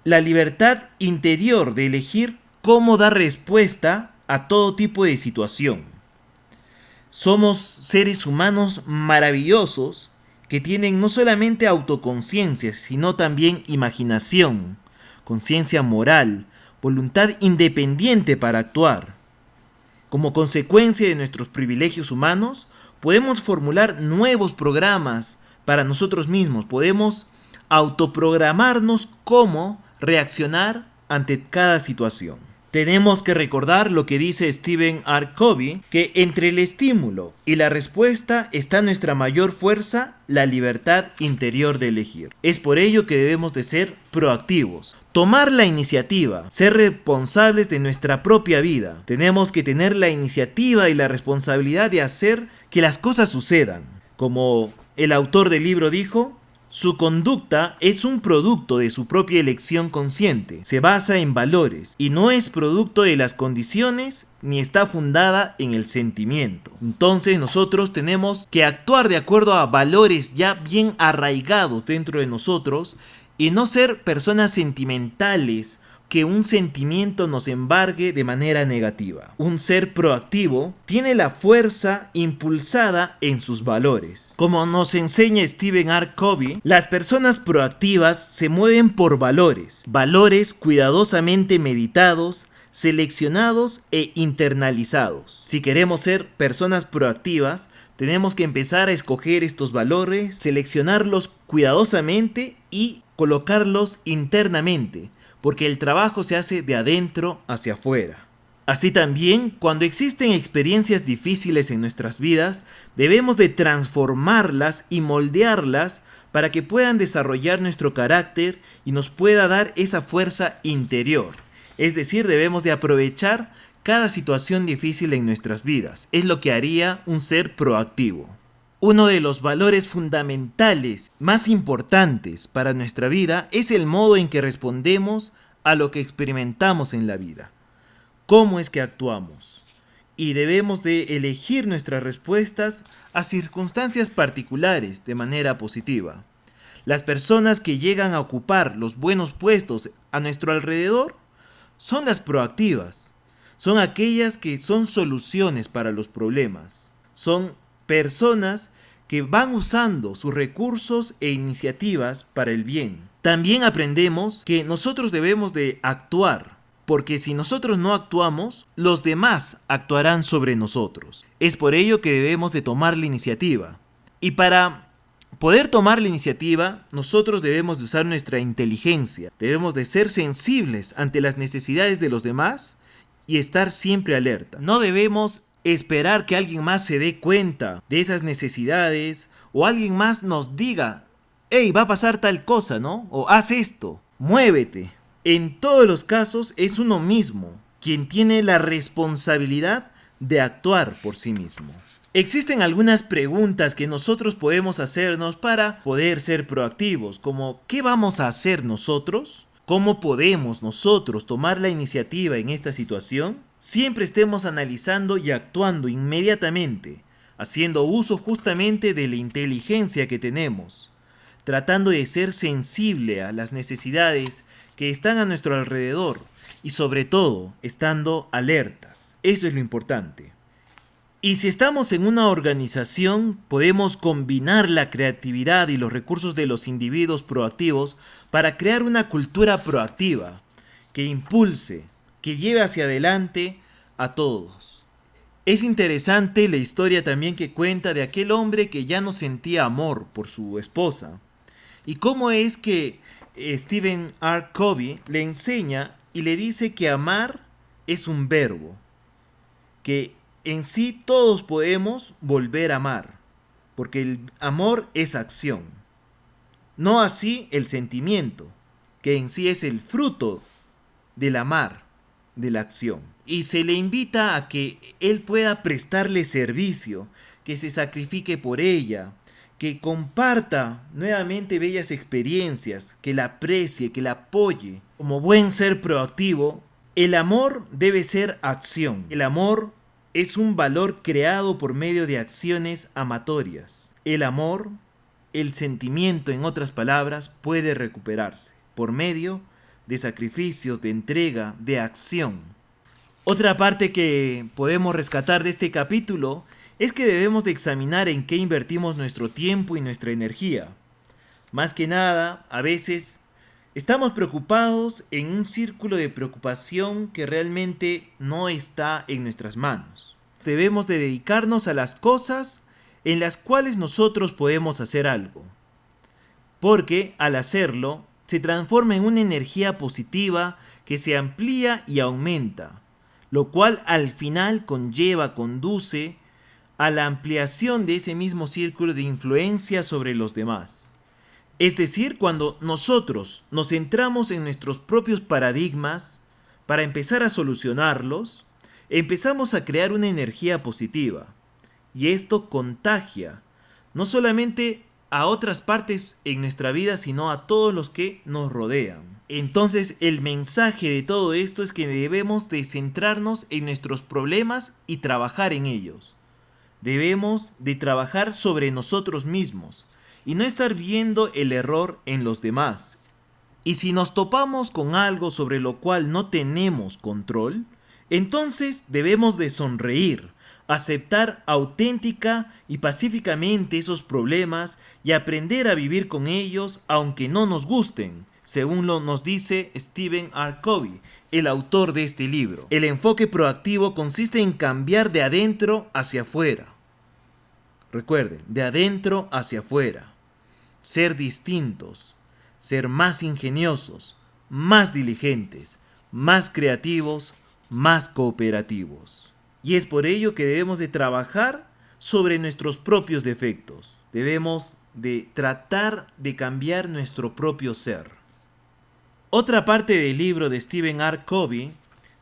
la libertad interior de elegir cómo dar respuesta a todo tipo de situación. Somos seres humanos maravillosos que tienen no solamente autoconciencia, sino también imaginación, conciencia moral, voluntad independiente para actuar. Como consecuencia de nuestros privilegios humanos, podemos formular nuevos programas para nosotros mismos, podemos autoprogramarnos cómo reaccionar ante cada situación. Tenemos que recordar lo que dice Stephen R. Covey, que entre el estímulo y la respuesta está nuestra mayor fuerza, la libertad interior de elegir. Es por ello que debemos de ser proactivos, tomar la iniciativa, ser responsables de nuestra propia vida. Tenemos que tener la iniciativa y la responsabilidad de hacer que las cosas sucedan. Como el autor del libro dijo, su conducta es un producto de su propia elección consciente, se basa en valores y no es producto de las condiciones ni está fundada en el sentimiento. Entonces nosotros tenemos que actuar de acuerdo a valores ya bien arraigados dentro de nosotros y no ser personas sentimentales que un sentimiento nos embargue de manera negativa. Un ser proactivo tiene la fuerza impulsada en sus valores. Como nos enseña Stephen R. Covey, las personas proactivas se mueven por valores, valores cuidadosamente meditados, seleccionados e internalizados. Si queremos ser personas proactivas, tenemos que empezar a escoger estos valores, seleccionarlos cuidadosamente y colocarlos internamente, porque el trabajo se hace de adentro hacia afuera. Así también, cuando existen experiencias difíciles en nuestras vidas, debemos de transformarlas y moldearlas para que puedan desarrollar nuestro carácter y nos pueda dar esa fuerza interior. Es decir, debemos de aprovechar cada situación difícil en nuestras vidas. Es lo que haría un ser proactivo. Uno de los valores fundamentales más importantes para nuestra vida es el modo en que respondemos a lo que experimentamos en la vida. ¿Cómo es que actuamos? Y debemos de elegir nuestras respuestas a circunstancias particulares de manera positiva. Las personas que llegan a ocupar los buenos puestos a nuestro alrededor son las proactivas. Son aquellas que son soluciones para los problemas. Son personas que van usando sus recursos e iniciativas para el bien. También aprendemos que nosotros debemos de actuar, porque si nosotros no actuamos, los demás actuarán sobre nosotros. Es por ello que debemos de tomar la iniciativa. Y para poder tomar la iniciativa, nosotros debemos de usar nuestra inteligencia. Debemos de ser sensibles ante las necesidades de los demás y estar siempre alerta. No debemos esperar que alguien más se dé cuenta de esas necesidades o alguien más nos diga, hey, va a pasar tal cosa, ¿no? O haz esto, muévete. En todos los casos es uno mismo quien tiene la responsabilidad de actuar por sí mismo. Existen algunas preguntas que nosotros podemos hacernos para poder ser proactivos, como ¿qué vamos a hacer nosotros? ¿Cómo podemos nosotros tomar la iniciativa en esta situación? Siempre estemos analizando y actuando inmediatamente, haciendo uso justamente de la inteligencia que tenemos, tratando de ser sensible a las necesidades que están a nuestro alrededor y sobre todo estando alertas. Eso es lo importante. Y si estamos en una organización, podemos combinar la creatividad y los recursos de los individuos proactivos para crear una cultura proactiva que impulse, que lleve hacia adelante a todos. Es interesante la historia también que cuenta de aquel hombre que ya no sentía amor por su esposa y cómo es que Stephen R. Covey le enseña y le dice que amar es un verbo, que en sí todos podemos volver a amar, porque el amor es acción. No así el sentimiento, que en sí es el fruto del amar, de la acción. Y se le invita a que él pueda prestarle servicio, que se sacrifique por ella, que comparta nuevamente bellas experiencias, que la aprecie, que la apoye. Como buen ser proactivo, el amor debe ser acción. El amor es un valor creado por medio de acciones amatorias. El amor, el sentimiento, en otras palabras, puede recuperarse por medio de sacrificios, de entrega, de acción. Otra parte que podemos rescatar de este capítulo es que debemos de examinar en qué invertimos nuestro tiempo y nuestra energía. Más que nada, a veces estamos preocupados en un círculo de preocupación que realmente no está en nuestras manos. Debemos de dedicarnos a las cosas en las cuales nosotros podemos hacer algo, porque al hacerlo se transforma en una energía positiva que se amplía y aumenta, lo cual al final conduce a la ampliación de ese mismo círculo de influencia sobre los demás. Es decir, cuando nosotros nos centramos en nuestros propios paradigmas para empezar a solucionarlos, empezamos a crear una energía positiva. Y esto contagia no solamente a otras partes en nuestra vida, sino a todos los que nos rodean. Entonces, el mensaje de todo esto es que debemos de centrarnos en nuestros problemas y trabajar en ellos. Debemos de trabajar sobre nosotros mismos y no estar viendo el error en los demás. Y si nos topamos con algo sobre lo cual no tenemos control, entonces debemos de sonreír, aceptar auténtica y pacíficamente esos problemas y aprender a vivir con ellos aunque no nos gusten, según nos dice Stephen R. Covey, el autor de este libro. El enfoque proactivo consiste en cambiar de adentro hacia afuera. Recuerden, de adentro hacia afuera. Ser distintos, ser más ingeniosos, más diligentes, más creativos, más cooperativos. Y es por ello que debemos de trabajar sobre nuestros propios defectos. Debemos de tratar de cambiar nuestro propio ser. Otra parte del libro de Stephen R. Covey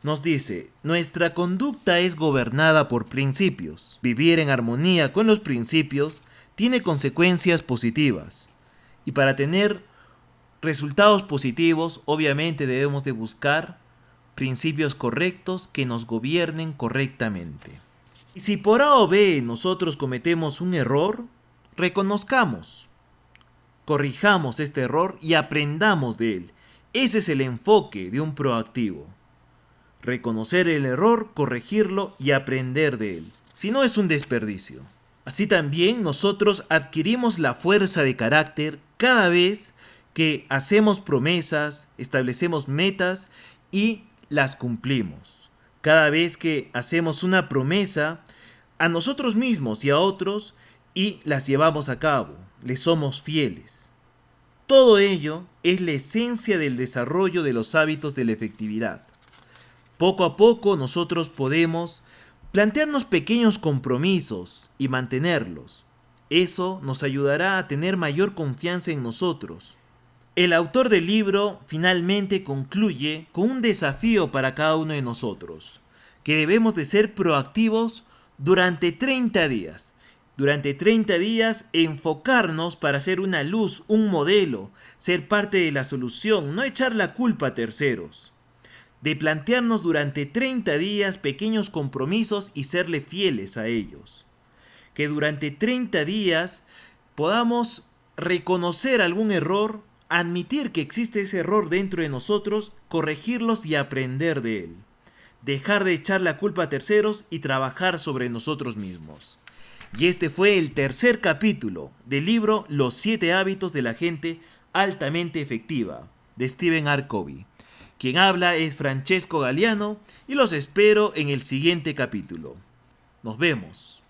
nos dice: nuestra conducta es gobernada por principios. Vivir en armonía con los principios tiene consecuencias positivas. Y para tener resultados positivos, obviamente debemos de buscar principios correctos que nos gobiernen correctamente. Y si por A o B nosotros cometemos un error, reconozcamos. corrijamos este error y aprendamos de él. Ese es el enfoque de un proactivo. Reconocer el error, corregirlo y aprender de él. Si no, es un desperdicio. Así también nosotros adquirimos la fuerza de carácter cada vez que hacemos promesas, establecemos metas y las cumplimos. Cada vez que hacemos una promesa a nosotros mismos y a otros y las llevamos a cabo, les somos fieles. Todo ello es la esencia del desarrollo de los hábitos de la efectividad. Poco a poco nosotros podemos plantearnos pequeños compromisos y mantenerlos. Eso nos ayudará a tener mayor confianza en nosotros. El autor del libro finalmente concluye con un desafío para cada uno de nosotros, que debemos de ser proactivos durante 30 días. Durante 30 días enfocarnos para ser una luz, un modelo, ser parte de la solución, no echar la culpa a terceros. De plantearnos durante 30 días pequeños compromisos y serle fieles a ellos. Que durante 30 días podamos reconocer algún error, admitir que existe ese error dentro de nosotros, corregirlos y aprender de él. Dejar de echar la culpa a terceros y trabajar sobre nosotros mismos. Y este fue el tercer capítulo del libro Los 7 hábitos de la gente altamente efectiva, de Stephen R. Covey. Quien habla es Francesco Galiano y los espero en el siguiente capítulo. Nos vemos.